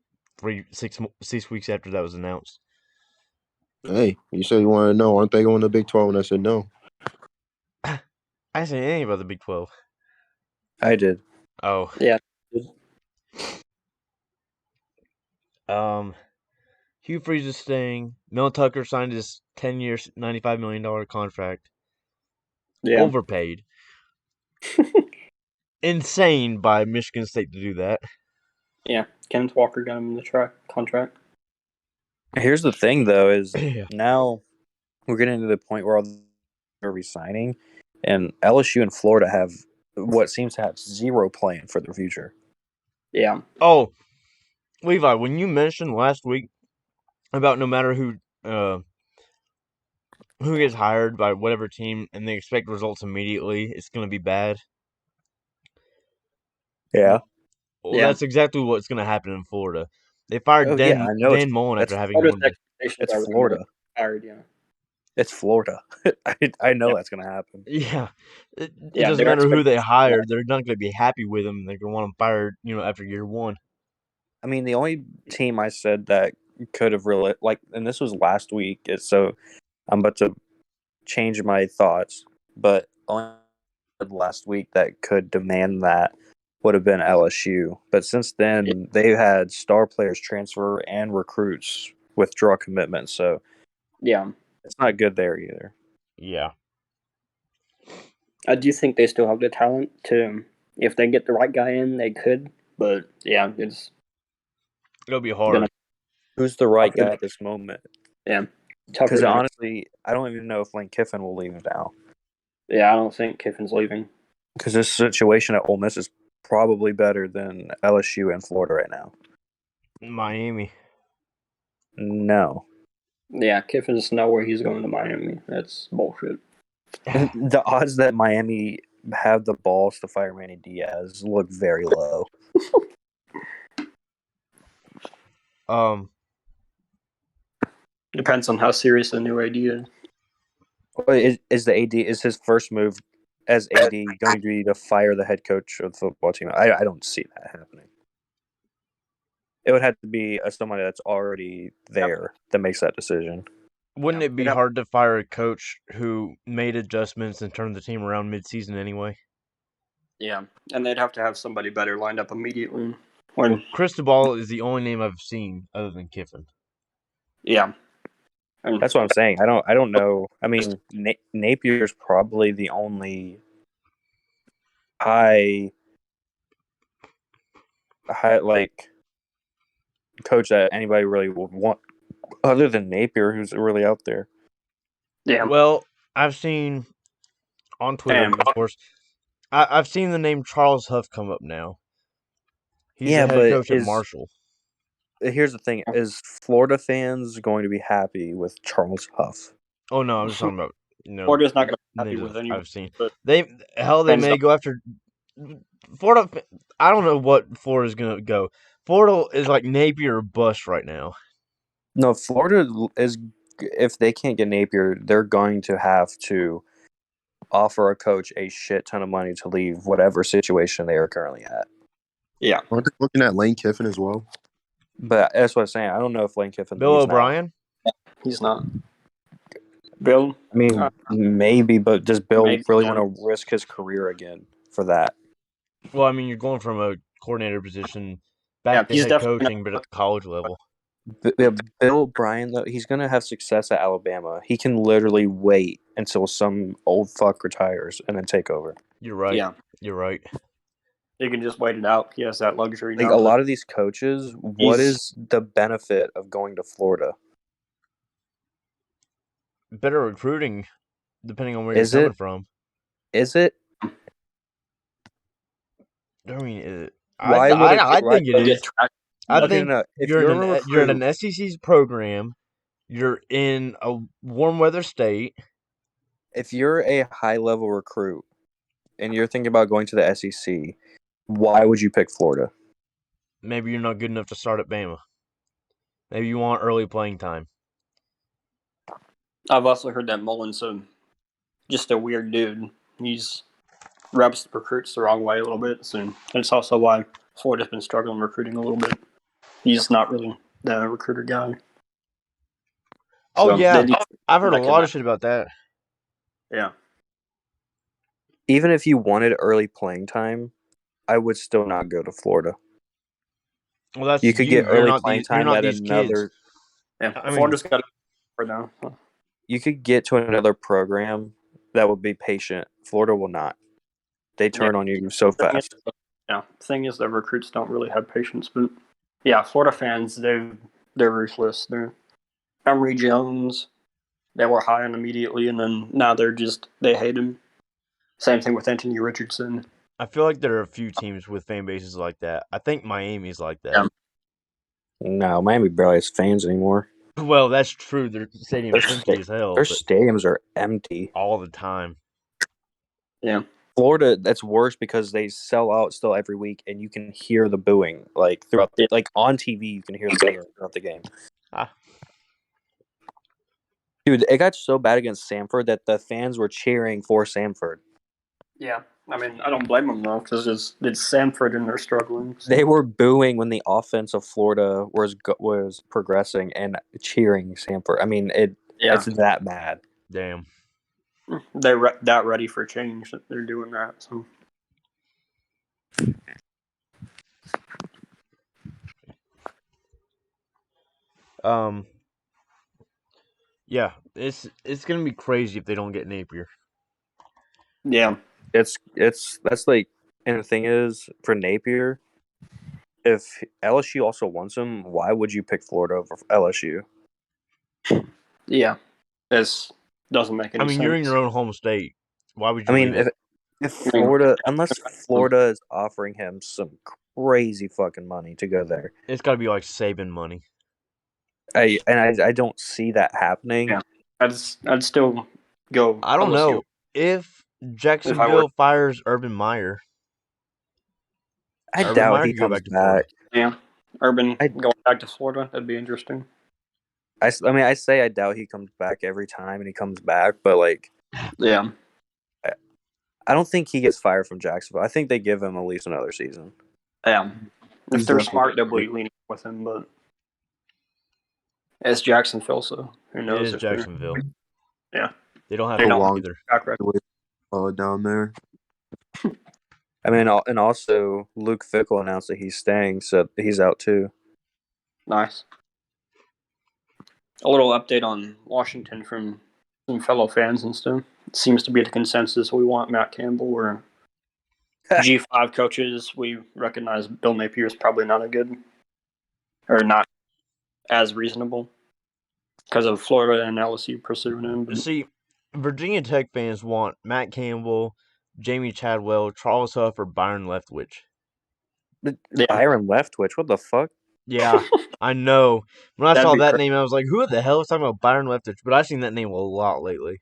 6 weeks after that was announced. Hey, you said you wanted to know. Aren't they going to the Big 12? And I said no. I didn't say anything about the Big 12. I did. Oh. Yeah. Hugh Freeze is staying. Mel Tucker signed his 10-year, $95 million contract. Yeah. Overpaid. Insane by Michigan State to do that. Yeah. Kenneth Walker got him the contract. Here's the thing, though, is now we're getting to the point where all are resigning, and LSU and Florida have what seems to have zero plan for their future. Yeah. Oh, Levi, when you mentioned last week about no matter who gets hired by whatever team and they expect results immediately, it's going to be bad. Yeah. Well, that's exactly what's going to happen in Florida. They fired Dan Mullen after having won. It's Florida. Fired, yeah. It's Florida. I know that's going to happen. Yeah. It doesn't matter who they hire. They're not going to be happy with them. They're going to want them fired, after year one. I mean, the only team I said that could have really, and this was last week, so I'm about to change my thoughts, but only last week that could demand that would have been LSU. But since then, they've had star players transfer and recruits withdraw commitments, so yeah, it's not good there either. Yeah. I do think they still have the talent to, if they get the right guy in, they could. But yeah, it'll be hard. Who's the right guy at this moment? Yeah. Because honestly, I don't even know if Lane Kiffin will leave now. Yeah, I don't think Kiffin's leaving. Because this situation at Ole Miss is probably better than LSU and Florida right now. Miami. No. Yeah, Kiffin's nowhere. He's going to Miami. That's bullshit. The odds that Miami have the balls to fire Manny Diaz look very low. Depends on how serious the new AD is. Is his first move as AD going to be to fire the head coach of the football team? I don't see that happening. It would have to be somebody that's already there that makes that decision. Wouldn't it be hard to fire a coach who made adjustments and turned the team around mid-season anyway? Yeah, and they'd have to have somebody better lined up immediately. Well, Cristobal is the only name I've seen other than Kiffin. Yeah. That's what I'm saying. I don't know. I mean, Napier's probably the only high like coach that anybody really would want, other than Napier, who's really out there. Yeah. Well, I've seen on Twitter, of course, I've seen the name Charles Huff come up now. He's the head coach at Marshall. Here's the thing: is Florida fans going to be happy with Charles Huff? Oh no, I'm just talking about Florida's not going to be happy with anyone. I've seen they may go after Florida. I don't know what Florida's going to go. Florida is like Napier or bust right now. No, Florida is. If they can't get Napier, they're going to have to offer a coach a shit ton of money to leave whatever situation they are currently at. Yeah. Aren't they looking at Lane Kiffin as well? But that's what I'm saying. I don't know if Lane Kiffin. Bill O'Brien? He's not. Bill? I mean, maybe, but does Bill really want to risk his career again for that? Well, I mean, you're going from a coordinator position back to head coaching, but at the college level. Bill O'Brien, though, he's going to have success at Alabama. He can literally wait until some old fuck retires and then take over. You're right. Yeah. You're right. He can just wait it out. He has that luxury now. Like, a lot of these coaches, what is the benefit of going to Florida? Better recruiting, depending on where you're coming from. Is it? I mean, I think it is. I think if you're in an SEC's program, you're in a warm weather state. If you're a high level recruit and you're thinking about going to the SEC, why would you pick Florida? Maybe you're not good enough to start at Bama. Maybe you want early playing time. I've also heard that Mullen's just a weird dude. He's rubs the recruits the wrong way a little bit. So it's also why Florida's been struggling recruiting a little bit. He's not really the recruiter guy. Oh, yeah. I've heard a lot of shit about that. Yeah. Even if you wanted early playing time, I would still not go to Florida. Well, that's you could get early playing time at another. Yeah, Florida's got for now. You could get to another program that would be patient. Florida will not. They turn on you so fast. Yeah, the thing is that recruits don't really have patience, but yeah, Florida fans they're ruthless. They're Emory Jones. They were high on immediately, and then now they hate him. Same thing with Anthony Richardson. I feel like there are a few teams with fan bases like that. I think Miami's like that. Yeah. No, Miami barely has fans anymore. Well, that's true. Their stadium's empty as hell. Their stadiums are empty all the time. Yeah. Florida, that's worse because they sell out still every week, and you can hear the booing throughout. Like on TV, you can hear the booing throughout the game. Dude, it got so bad against Samford that the fans were cheering for Samford. Yeah, I mean, I don't blame them though, because it's Samford and they're struggling. So. They were booing when the offense of Florida was progressing and cheering Samford. I mean, it's that bad. Damn. They're that ready for change that they're doing that. So. Yeah, it's gonna be crazy if they don't get Napier. Yeah, that's and the thing is for Napier, if LSU also wants him, why would you pick Florida over LSU? Yeah, this doesn't make any sense. I mean, you're in your own home state. Why would you? I mean, if Florida, unless Florida is offering him some crazy fucking money to go there, it's got to be like Saban money. I don't see that happening. Yeah. I'd still go. I don't LSU know if if I were. Jacksonville fires Urban Meyer. I Urban doubt Meyer he could go comes back to Florida. back. Yeah, Urban I- going back to Florida, that'd be interesting. I mean, I say I doubt he comes back every time, and he comes back, but like, Yeah, I don't think he gets fired from Jacksonville. I think they give him at least another season. yeah. If He's they're definitely- smart, they'll be leaning with him. But it's Jacksonville, so who It knows is if they're Jacksonville. Yeah. They don't have They a don't. long either. track record. down there. I mean, and also Luke Fickle announced that he's staying, so he's out too. Nice. A little update on Washington from some fellow fans and stuff. It seems to be the consensus we want Matt Campbell. We're G5 coaches. We recognize Bill Napier is probably not a good or not as reasonable because of Florida and LSU pursuing him. But See, Virginia Tech fans want Matt Campbell, Jamie Chadwell, Charles Huff, or Byron Leftwich. Yeah. Byron Leftwich, what the fuck? Yeah, I know. When I That'd saw be that crazy. name, I was like, who the hell is talking about Byron Leftwich? But I've seen that name a lot lately.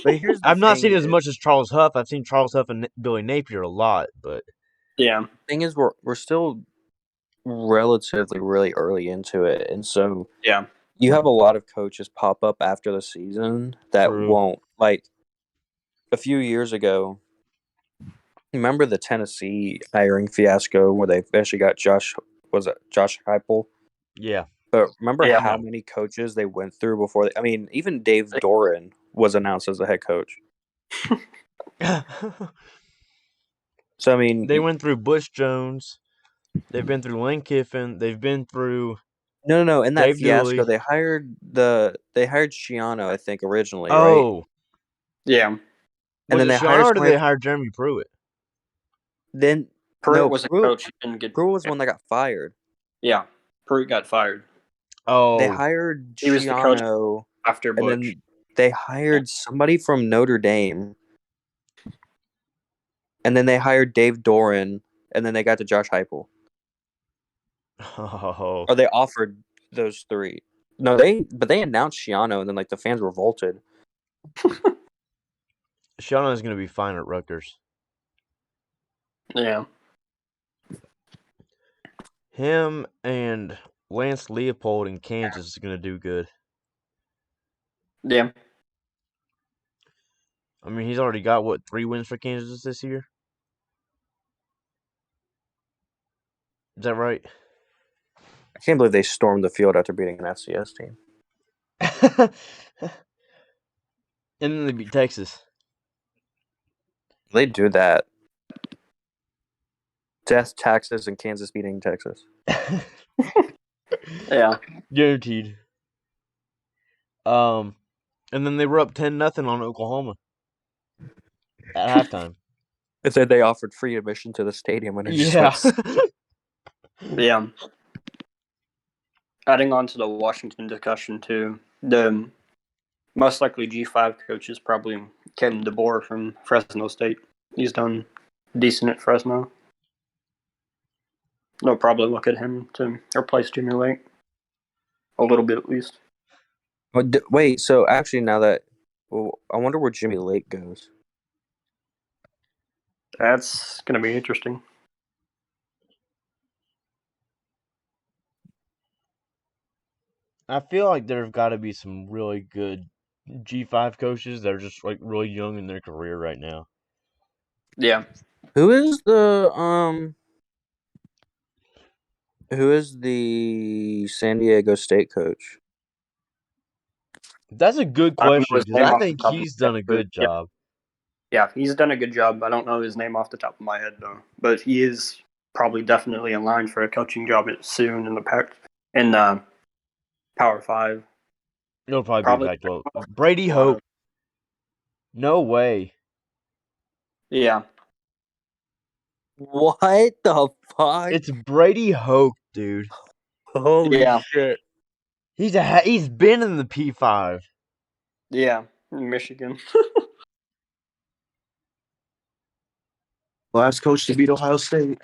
But here's the I've not thing seen it as is- much as Charles Huff. I've seen Charles Huff and Billy Napier a lot, but Yeah. Thing is, we're still relatively really early into it, and so Yeah. you have a lot of coaches pop up after the season that True. won't like. A few years ago, remember the Tennessee hiring fiasco where they eventually got Josh Heupel? yeah. But remember Yeah. how many coaches they went through before? I mean, even Dave Doran was announced as the head coach. So I mean, They went through Bush Jones. They've been through Lane Kiffin. They've been through no. In that Dave fiasco, Dooley. they hired Schiano, I think, originally, right? Oh, Yeah. And was then it they Sean hired or did somebody- they hire Jeremy Pruitt? Then Pruitt no, was a Pruitt- coach. He didn't get. Pruitt was the one that got fired. Yeah. Pruitt got fired Oh, They hired He was the coach Schiano, after and Bush. then they hired somebody from Notre Dame, and then they hired Dave Doran, and then they got to Josh Heupel. oh. Or they offered those three. No, they announced Schiano, and then like the fans revolted. Sean is going to be fine at Rutgers. Yeah. Him and Lance Leopold in Kansas is going to do good. Yeah. I mean, he's already got, 3 wins for Kansas this year? Is that right? I can't believe they stormed the field after beating an FCS team. And then they beat Texas. They do that. Death, taxes, and Kansas beating Texas. Yeah. Guaranteed. And then they were up 10-0 on Oklahoma at halftime. It said they offered free admission to the stadium when it just Yeah. went Yeah. Adding on to the Washington discussion too, the most likely G5 coach is probably Kevin DeBoer from Fresno State. He's done decent at Fresno. They'll probably look at him to replace Jimmy Lake. A little bit at least. Wait, so actually now that I wonder where Jimmy Lake goes. That's going to be interesting. I feel like there's got to be some really good G5 coaches that are just like really young in their career right now. Yeah. Who is the San Diego State coach? That's a good I don't know question his because name I off the think top of he's my done head, a good but yeah. job. Yeah, he's done a good job. I don't know his name off the top of my head though, but he is probably definitely in line for a coaching job soon in the Power 5. It'll probably Probably. be Pac-12. Brady Hope. No way. Yeah. What the fuck? It's Brady Hoke, dude. Holy Yeah. shit! He's been in the P5. Yeah. Michigan. Last coach to beat Ohio State.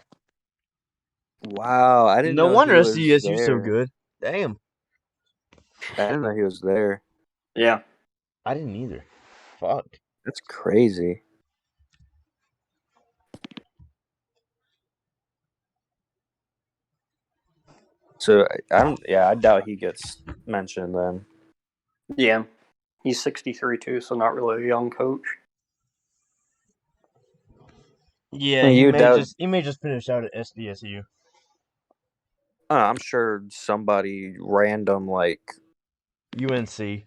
Wow, I didn't No know wonder he was SDSU's so there. good. Damn. I didn't know he was there. Yeah. I didn't either. Fuck. That's crazy. So I don't. Yeah, I doubt he gets mentioned then. Yeah. He's 63 too, so not really a young coach. Yeah, You doubt. he may just finish out at SDSU. I'm sure somebody random like. UNC.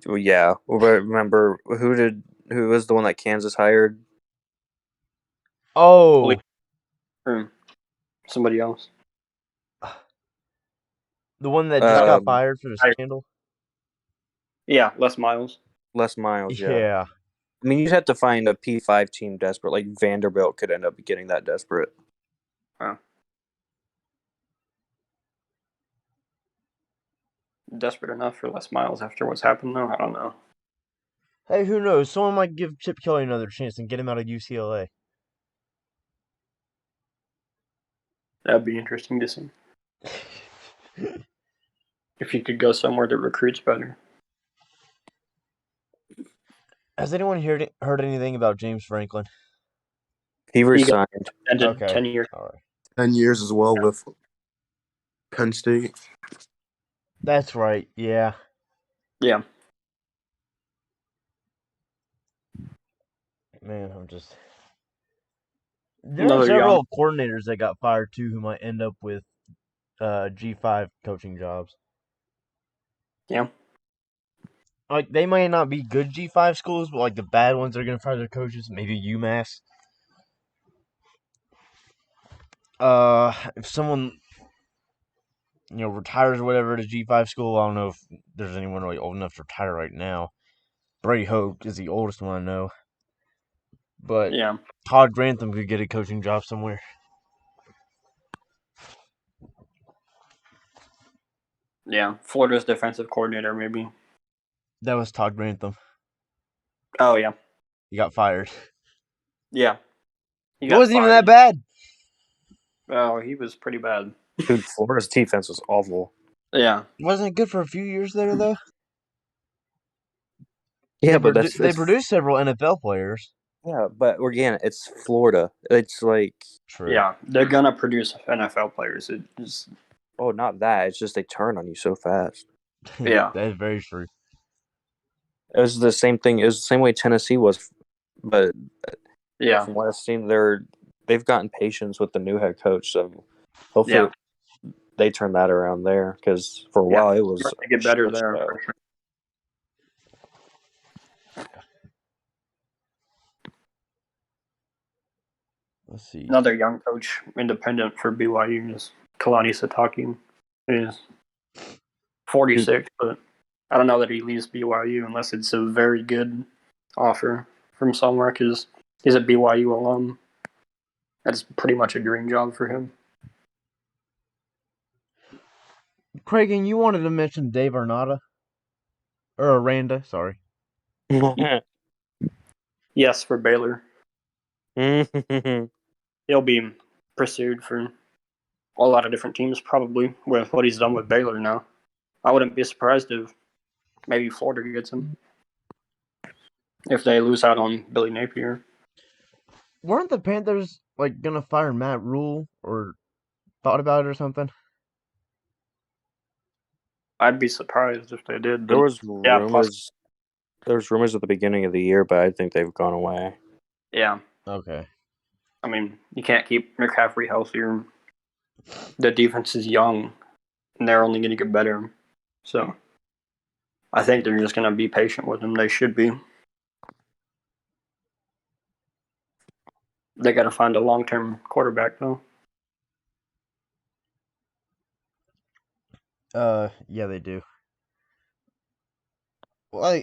Well, yeah. Remember who was the one that Kansas hired? Oh, Or somebody else. the one that just got Um, fired for the scandal. Yeah, Les Miles. Les Miles. Yeah. Yeah. I mean, you'd have to find a P5 team desperate. Like Vanderbilt could end up getting that desperate. Desperate enough for Les Miles after what's happened, though. I don't know. Hey, who knows? Someone might give Chip Kelly another chance and get him out of UCLA. That'd be interesting to see. If he could go somewhere that recruits better. Has anyone heard anything about James Franklin? He resigned. Ended Okay. 10 years. All right. 10 years as well with Penn State. That's right. Yeah. Yeah. Man, I'm just. There are Another several coordinators that got fired too who might end up with G5 coaching jobs. Yeah. Like, they might not be good G5 schools, but like the bad ones are going to fire their coaches. Maybe UMass. If someone, retires or whatever at a G5 school, I don't know if there's anyone really old enough to retire right now. Brady Hoke is the oldest one I know. But Yeah. Todd Grantham could get a coaching job somewhere. Yeah. Florida's defensive coordinator, maybe. That was Todd Grantham. Oh, yeah. He got fired. Yeah. It wasn't even that bad. Oh, he was pretty bad. Dude, Florida's defense was awful. Yeah. Wasn't it good for a few years there, though? Yeah, they but they produced several NFL players. Yeah, but again, it's Florida. It's like True. Yeah. They're going to produce NFL players. It just, not that. It's just they turn on you so fast. Yeah. That is very true. It was the same thing. It was the same way Tennessee was, but Yeah. from what I've seen, they've gotten patience with the new head coach. So hopefully they turn that around there because for a while it was to get better there. show. For sure. Let's see. Another young coach, independent for BYU, is Kalani Sitake. He's 46, but I don't know that he leaves BYU unless it's a very good offer from somewhere because he's a BYU alum. That's pretty much a dream job for him. Kraigen, you wanted to mention Dave Arnada? Or Aranda, sorry. Yes, for Baylor. He'll be pursued for a lot of different teams probably with what he's done with Baylor now. I wouldn't be surprised if maybe Florida gets him if they lose out on Billy Napier. Weren't the Panthers gonna fire Matt Rule or thought about it or something? I'd be surprised if they did. There was yeah, rumors. There was rumors at the beginning of the year, but I think they've gone away. Yeah. Okay. I mean, you can't keep McCaffrey healthier. The defense is young, and they're only going to get better. So I think they're just going to be patient with him. They should be. They got to find a long-term quarterback, though. Yeah, they do. Well,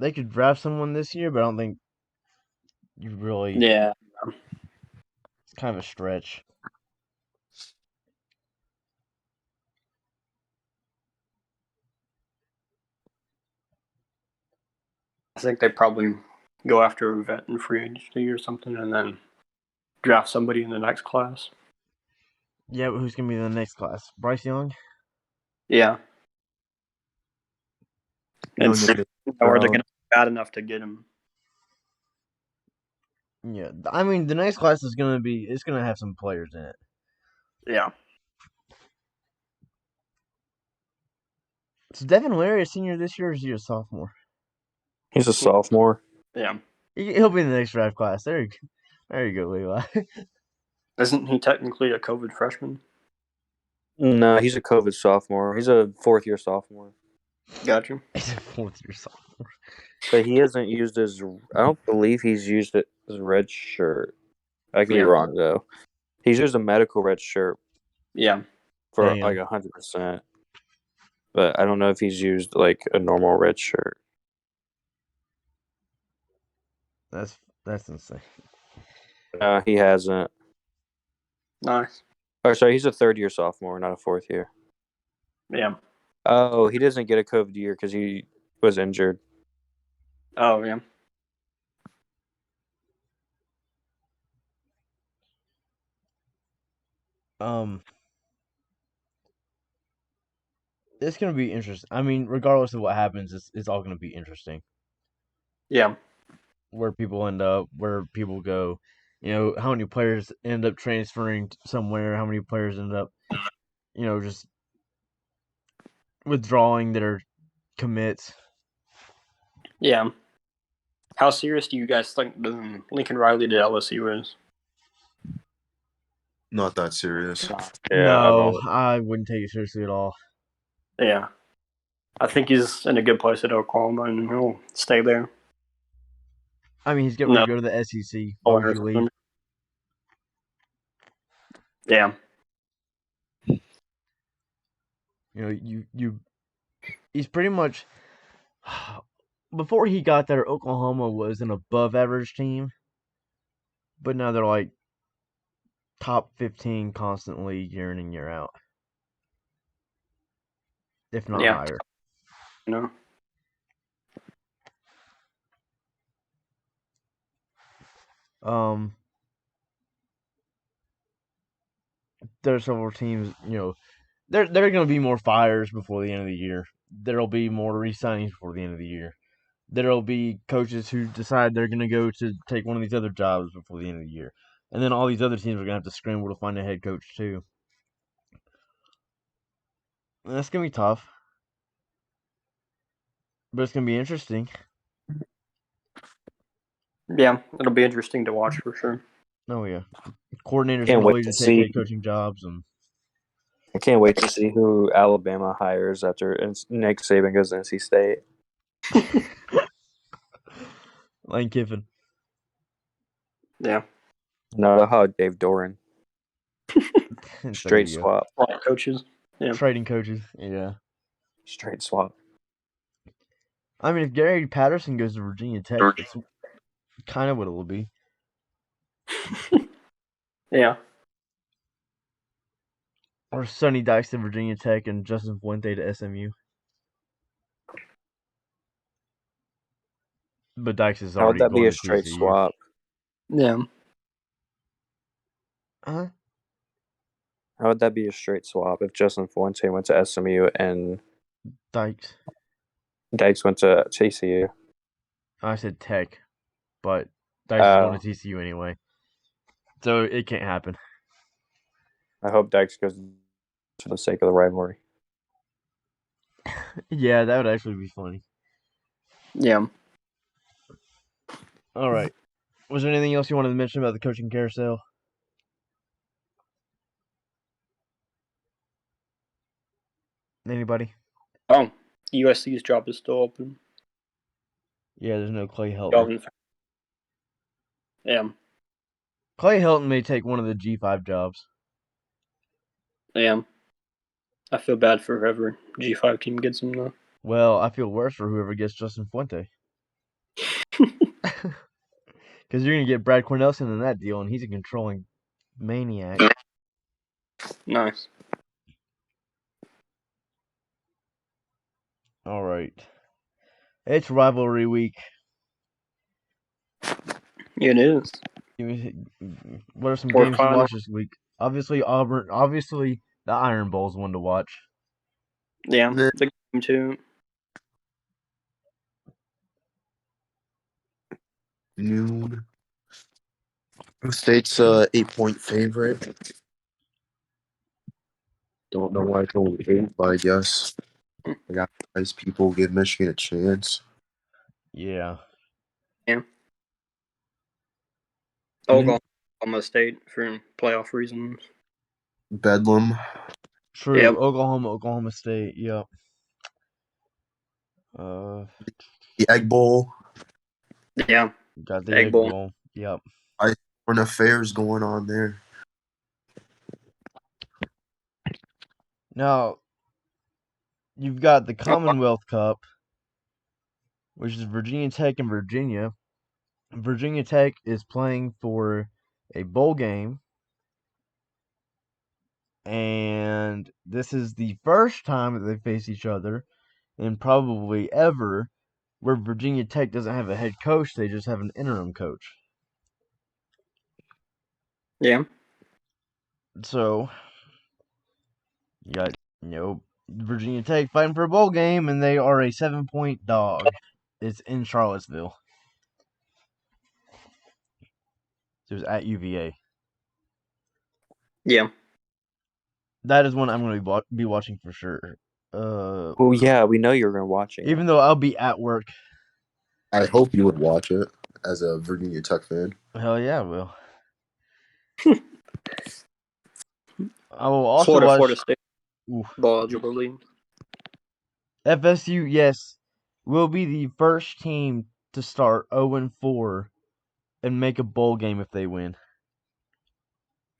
they could draft someone this year, but I don't think you really. Yeah. It's kind of a stretch. I think they probably go after a vet in free agency or something and then draft somebody in the next class. Yeah, but who's gonna be in the next class? Bryce Young. Yeah. Young And and or they're Stroud. going to be bad enough to get him. Yeah, I mean the next class is gonna be. It's gonna have some players in it. Yeah. Is Devin Leary a senior this year, or is he a sophomore? He's a sophomore. Yeah. He'll be in the next draft class. There you go, Levi. Isn't he technically a COVID freshman? No, he's a COVID sophomore. He's a fourth-year sophomore. Gotcha. He's a fourth-year sophomore. But he hasn't used his. I don't believe he's used it as red shirt. I could be Yeah. wrong though. He's used a medical red shirt Yeah. for Damn. like 100%. But I don't know if he's used like a normal red shirt. That's insane. No, he hasn't. Nice. Oh, sorry, he's a third-year sophomore, not a fourth year. Yeah. Oh, he doesn't get a COVID year because he was injured. Oh, yeah. It's gonna be interesting. I mean, regardless of what happens, it's all gonna be interesting. Yeah. Where people end up, where people go, how many players end up transferring somewhere, how many players end up, just withdrawing their commits. Yeah. How serious do you guys think Lincoln Riley to LSU is? Not that serious. Yeah, No, I wouldn't take it seriously at all. Yeah. I think he's in a good place at Oklahoma, and he'll stay there. I mean, he's getting ready to go to the SEC. Why would you leave? Yeah. He's pretty much, before he got there, Oklahoma was an above average team, but now they're like top 15 constantly year in and year out, if not higher. No. There are several teams, there are going to be more fires before the end of the year. There'll be more re-signings before the end of the year. There'll be coaches who decide they're going to go to take one of these other jobs before the end of the year. And then all these other teams are going to have to scramble to find a head coach, too. And that's going to be tough. But it's going to be interesting. Yeah, it'll be interesting to watch for sure. Oh, yeah. Coordinators Can't going to wait leave to to take see. head coaching jobs. And I can't wait to see who Alabama hires after Nick Saban goes to NC State. Lane Kiffin. Yeah. No, how Dave Doran. Straight swap. Coaches. Yeah. Trading coaches. Yeah. Straight swap. I mean, if Gary Patterson goes to Virginia Tech, it's kind of what it will be. Yeah. Or Sonny Dykes to Virginia Tech and Justin Fuente to SMU. But Dykes is How would already that be going a to straight TCU. swap? Yeah. Huh? How would that be a straight swap if Justin Fuente went to SMU and Dykes went to TCU? I said Tech, but Dykes is going to TCU anyway. So it can't happen. I hope Dykes goes for the sake of the rivalry. Yeah, that would actually be funny. Yeah. All right. Was there anything else you wanted to mention about the coaching carousel? Anybody? Oh, USC's job is still open. Yeah, there's no Clay Helton. Yeah. Clay Helton may take one of the G5 jobs. Yeah. I feel bad for whoever G5 team gets him, though. Well, I feel worse for whoever gets Justin Fuente. Because you're going to get Brad Cornelson in that deal, and he's a controlling maniac. Nice. All right. It's rivalry week. It is. What are some games to watch this week? Obviously, Auburn. Obviously, the Iron Bowl's one to watch. Yeah, Meh. the game too. Noon. State's 8-point favorite. Don't know why I told 8, but I guess I got nice people give Michigan a chance. Yeah. Yeah. Mhm. Oklahoma State for playoff reasons. Bedlam. True. Yep. Oklahoma State. Yep. The Egg Bowl. Yeah. Got the Egg Egg Bowl. Bowl. Yep. Foreign affairs going on there. Now, you've got the Oh, Commonwealth Cup, which is Virginia Tech and Virginia. Virginia Tech is playing for a bowl game, and this is the first time that they face each other, and probably ever, where Virginia Tech doesn't have a head coach; they just have an interim coach. yeah. So, you got Virginia Tech fighting for a bowl game, and they are a 7-point dog. It's in Charlottesville. So it's at UVA. Yeah. That is one I'm going to be watching for sure. Well, yeah, we know you're going to watch it. Even though I'll be at work. I hope you would watch it as a Virginia Tech fan. Hell yeah, I will. I will also Florida watch State ball eligible league. FSU. Yes, will be the first team to start 0-4 and make a bowl game if they win.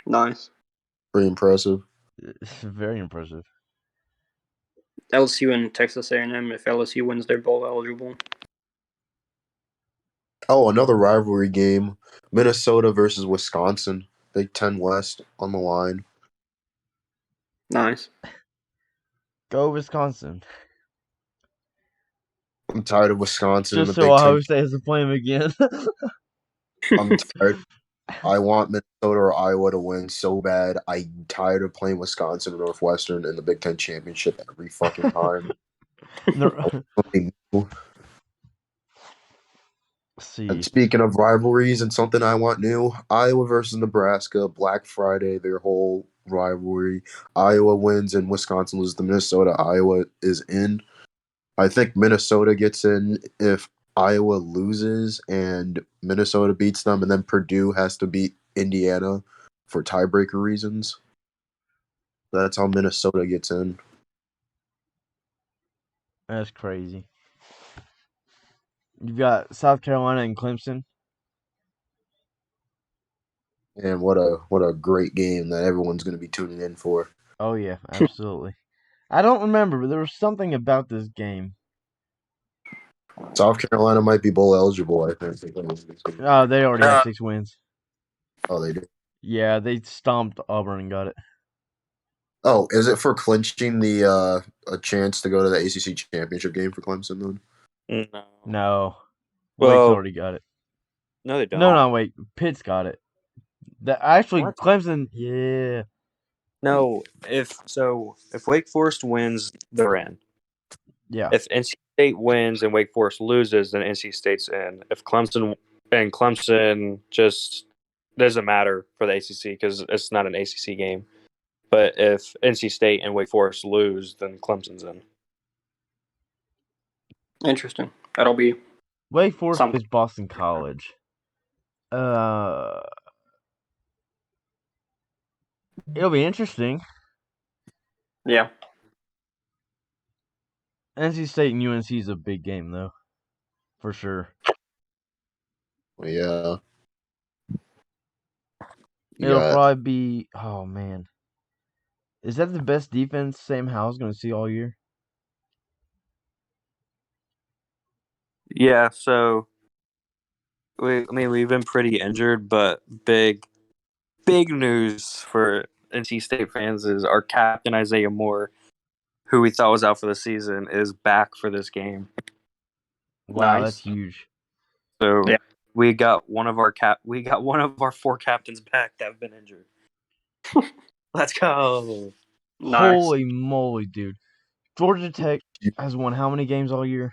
Nice. Pretty impressive. Very impressive. LSU and Texas A&M if LSU wins their bowl eligible. Oh, another rivalry game. Minnesota versus Wisconsin. Big Ten West on the line. Nice. Go Wisconsin. I'm tired of Wisconsin in Just the so Big Ohio Ten. State has to play them again. I'm tired. I want Minnesota or Iowa to win so bad. I'm tired of playing Wisconsin or Northwestern in the Big Ten championship every fucking time. See. And speaking of rivalries and something I want new, Iowa versus Nebraska, Black Friday, their whole rivalry. Iowa wins and Wisconsin loses to Minnesota. Iowa is in. I think Minnesota gets in if Iowa loses and Minnesota beats them, and then Purdue has to beat Indiana for tiebreaker reasons. That's how Minnesota gets in. That's crazy. You've got South Carolina and Clemson. And what a great game that everyone's going to be tuning in for. Oh yeah, absolutely. I don't remember, but there was something about this game. South Carolina might be bowl eligible, I think. Oh, they already have 6 wins. Oh, they do. Yeah, they stomped Auburn and got it. Oh, is it for clinching the a chance to go to the ACC championship game for Clemson then? No. No. Well, Wake's already got it. No, they don't. No, wait. Pitt's got it. Actually, What? Clemson, yeah. No, if Wake Forest wins, they're in. Yeah. If NC State wins and Wake Forest loses, then NC State's in. If Clemson just doesn't matter for the ACC because it's not an ACC game. But if NC State and Wake Forest lose, then Clemson's in. Interesting. That'll be Wake Forest something. plays Boston College. It'll be interesting. Yeah. NC State and UNC is a big game, though. For sure. Yeah. It'll Yeah. probably be... Oh, man. Is that the best defense Sam Howell's going to see all year? Yeah, so we've been pretty injured, but big news for NC State fans is our captain Isaiah Moore, who we thought was out for the season, is back for this game. Wow, Nice. that's huge. So Yeah. we got one of our 4 captains back that have been injured. Let's go. Nice. Holy moly, dude. Georgia Tech has won how many games all year?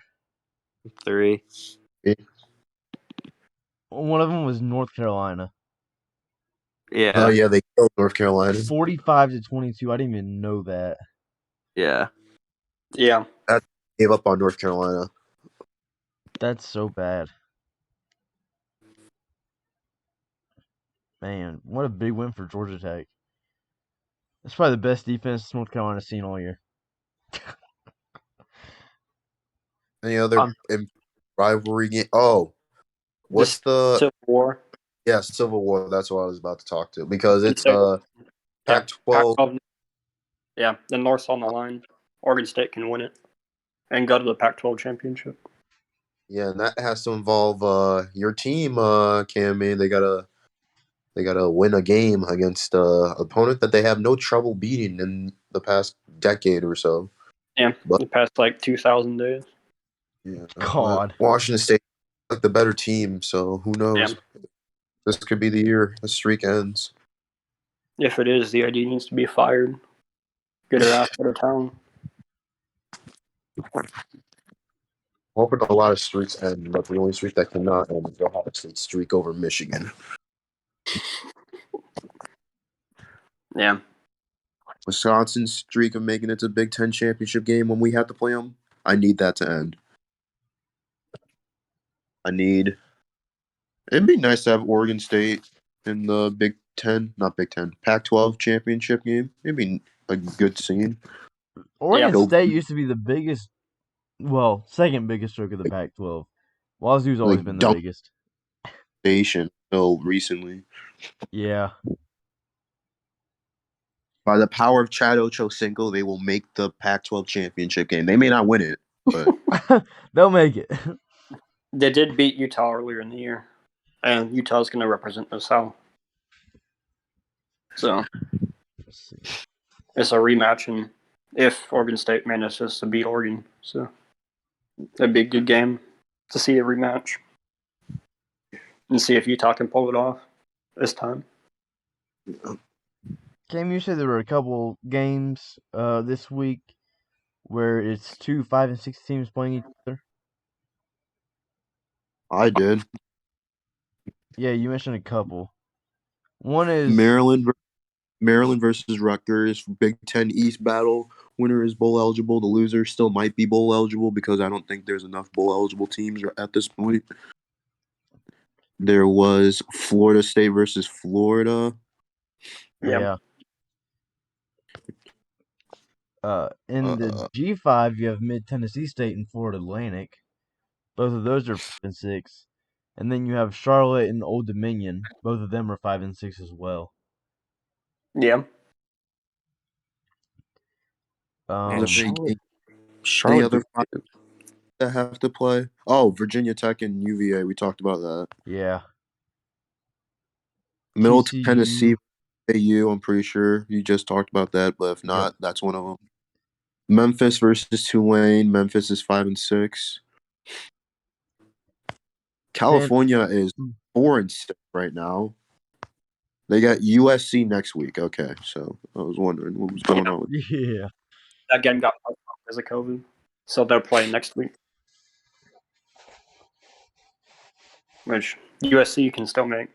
3. One of them was North Carolina. Yeah. Oh yeah, they killed North Carolina. 45-22. I didn't even know that. Yeah. Yeah. Gave up on North Carolina. That's so bad. Man, what a big win for Georgia Tech. That's probably the best defense North Carolina's seen all year. Any other rivalry game? Oh, what's the Civil War? Civil War? That's what I was about to talk to because it's Yeah, Pac-12. Pac-12. Yeah, the North's on the line. Oregon State can win it and go to the Pac-12 championship. Yeah, and that has to involve your team, Cam. Man, they gotta win a game against opponent that they have no trouble beating in the past decade or so. Yeah, But the past 2,000 days. yeah, God. Washington State like the better team, so who knows? Yeah. This could be the year the streak ends. If it is, the ID needs to be fired. Get her ass out of town. Hoping a lot of streaks end, but the only streak that cannot end is the Ohio State streak over Michigan. Yeah. Wisconsin's streak of making it to Big Ten championship game when we have to play them. I need that to end. It'd be nice to have Oregon State in the Pac-12 championship game. It'd be a good scene. Oregon Yeah. State used to be the biggest, second biggest stroke of the Pac-12. Wazoo's always been the biggest. Station until recently. Yeah. By the power of Chad Ochocinco, they will make the Pac-12 championship game. They may not win it, but they'll make it. They did beat Utah earlier in the year, and Utah's going to represent the South. So it's a rematch, and if Oregon State manages to beat Oregon, so that'd be a good game to see a rematch and see if Utah can pull it off this time. Cam, you said there were a couple games this week where it's 2 5 and 6 teams playing each other. I did. Yeah, you mentioned a couple. One is Maryland versus Rutgers, Big Ten East battle. Winner is bowl eligible. The loser still might be bowl eligible because I don't think there's enough bowl eligible teams at this point. There was Florida State versus Florida. Yeah. In the G5, you have Mid Tennessee State and Florida Atlantic. Both of those are 5 and 6. And then you have Charlotte and Old Dominion. Both of them are 5 and 6 as well. Yeah. The other 5 that have to play. Oh, Virginia Tech and UVA. We talked about that. Yeah. Middle TCU. Tennessee, AU. I'm pretty sure you just talked about that, but if not, that's one of them. Memphis versus Tulane. Memphis is 5 and 6. California is 4 and 6 right now. They got USC next week. Okay, so I was wondering what was going on. Yeah. That game got postponed because of COVID, so they're playing next week. Which USC can still make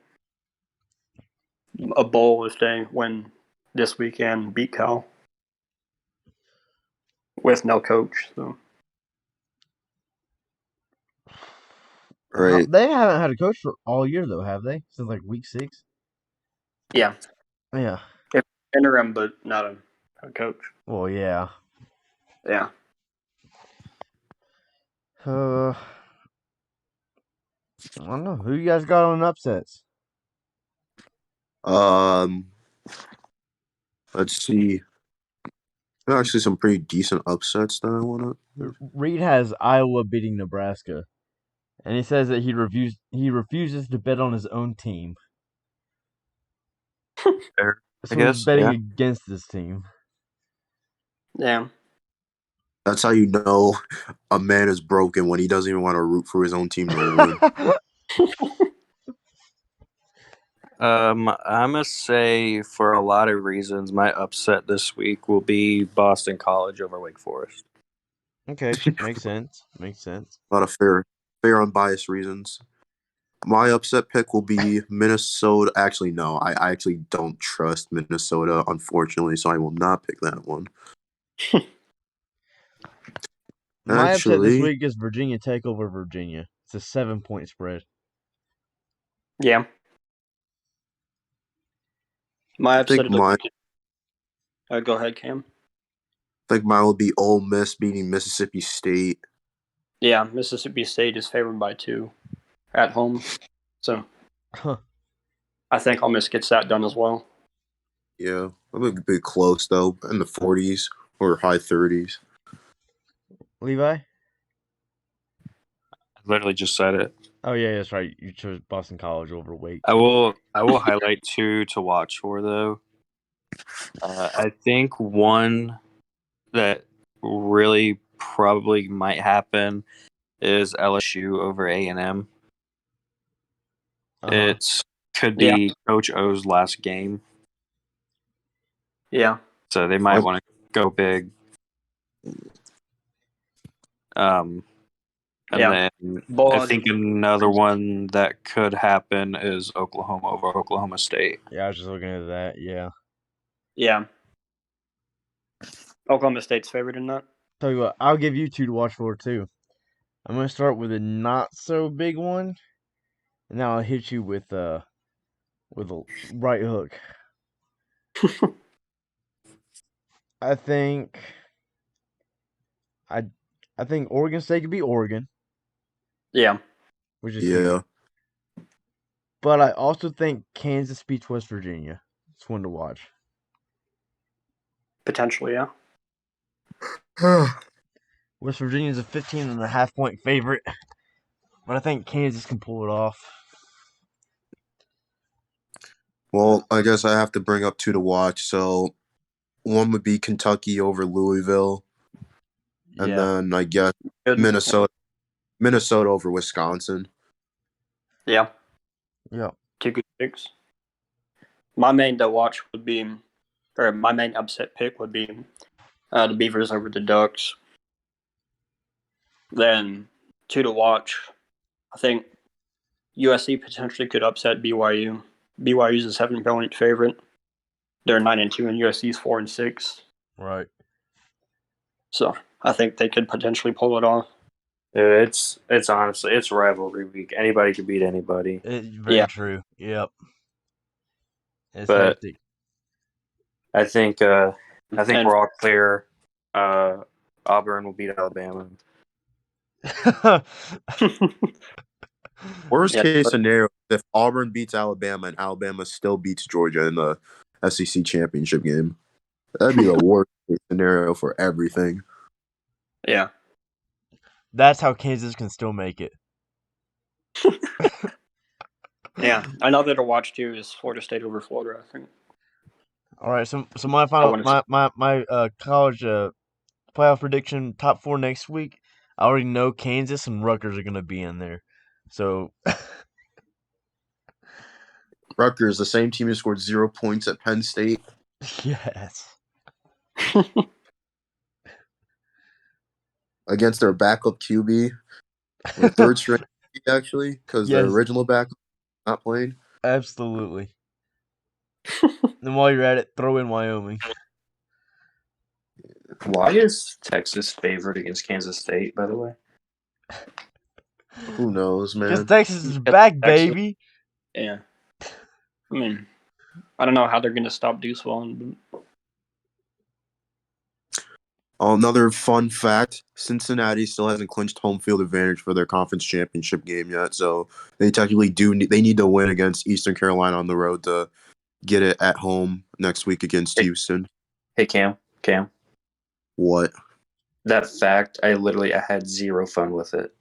a bowl if they win this weekend, beat Cal with no coach. So Right. They haven't had a coach for all year, though, have they? Since week 6? yeah, interim, but not a coach. Well, yeah. Yeah. I don't know. Who you guys got on upsets? Let's see. There are actually some pretty decent upsets that I want to. Reed has Iowa beating Nebraska, and he says that he refuses to bet on his own team. Fair, So I guess. he's betting against this team. Yeah. That's how you know a man is broken when he doesn't even want to root for his own team to win. I'm gonna say for a lot of reasons, my upset this week will be Boston College over Wake Forest. Okay, makes sense. Makes sense. A lot of fair, unbiased reasons. My upset pick will be Minnesota. Actually, no, I actually don't trust Minnesota, unfortunately, so I will not pick that one. My upset this Actually, week is Virginia Tech over Virginia. It's a 7-point spread. Yeah. My I upset think of the mine. week. Go ahead, Cam. I think mine will be Ole Miss beating Mississippi State. Yeah, Mississippi State is favored by 2 at home, so Huh. I think Ole Miss gets that done as well. Yeah, I'm a bit close though, in the 40s or high 30s. Levi? I literally just said it. Oh yeah, that's right. You chose Boston College over Wake. I will highlight 2 to watch for though. I think one that really probably might happen is LSU over A&M. Uh-huh. It could be Coach O's last game, Yeah. so they might want to go big. And Yeah. then But I think another one that could happen is Oklahoma over Oklahoma State. Yeah, I was just looking at that. Yeah. yeah, Oklahoma State's favored in that. Tell you what, I'll give you 2 to watch for too. I'm gonna start with a not so big one, and now I'll hit you with a right hook. I think I think Oregon State could be Oregon, Yeah. which is Yeah, easy. But I also think Kansas beats West Virginia. It's one to watch. Potentially, yeah. West Virginia is a 15.5-point favorite, but I think Kansas can pull it off. Well, I guess I have to bring up 2 to watch. So one would be Kentucky over Louisville, and Yeah. then I guess Good. Minnesota over Wisconsin. Yeah. Yeah. 2 good picks. My main to watch would be, or my main upset pick would be the Beavers over the Ducks. Then 2 to watch, I think USC potentially could upset BYU. BYU's a 7-point favorite. They're 9-2, and USC's 4-6. Right. So I think they could potentially pull it off. It's honestly it's rivalry week. Anybody can beat anybody. It's very true. Yep. It's But hectic. I think And we're all clear. Auburn will beat Alabama. Worst Yeah, case but- scenario, if Auburn beats Alabama and Alabama still beats Georgia in the SEC championship game, that'd be the worst case scenario for everything. yeah. That's how Kansas can still make it. Yeah. Another to watch too is Florida State over Florida, I think. All right, so my final wouldn't say- my college playoff prediction top 4 next week. I already know Kansas and Rutgers are gonna be in there. So Rutgers, the same team who scored 0 points at Penn State. yes. Against their backup QB, or third string actually, because their Yes. original backup not playing. Absolutely. And while you're at it, throw in Wyoming. Why is Texas favored against Kansas State, by the way? Who knows, Because man? Texas is back, Texas- baby. Yeah. I mean, I don't know how they're going to stop Deuce Vaughn. Another fun fact: Cincinnati still hasn't clinched home field advantage for their conference championship game yet, so they technically they need to win against Eastern Carolina on the road to get it at home next week against Houston. Hey Cam. What? That fact, I had 0 fun with it.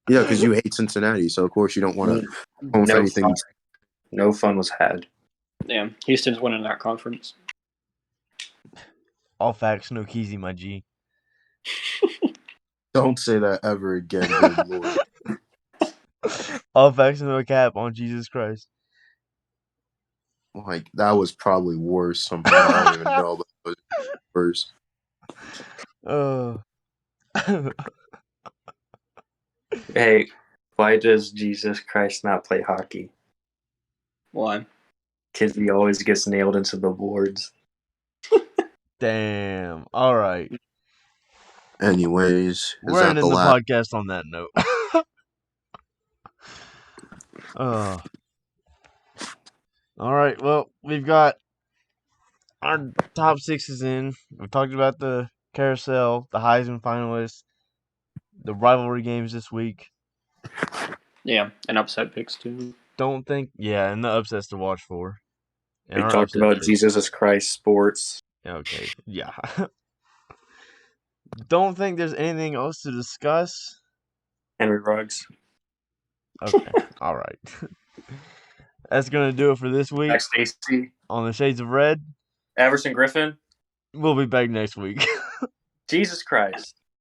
Yeah, because you hate Cincinnati, so of course you don't want to post anything. Fun. No fun was had. Yeah, Houston's winning that conference. All facts, no Keezy, my G. Don't say that ever again, good lord. All facts no cap on Jesus Christ. Like that was probably worse somehow. I don't even know, but it was worse. Oh. Hey, why does Jesus Christ not play hockey? Why? Because he always gets nailed into the boards. Damn. All right. Anyways, is We're that ending the the last? podcast on that note. Oh. All right. Well, we've got our top sixes in. We talked about the carousel, the Heisman finalists, the rivalry games this week. Yeah, and upset picks too. Don't think, yeah, and the upsets to watch for. And We our talked upset about picks. Jesus Christ sports. Okay, yeah. Don't think there's anything else to discuss. Henry Ruggs. Okay, all right. That's gonna do it for this week Max Stacy. on the Shades of Red. Everson Griffin. We'll be back next week. Jesus Christ.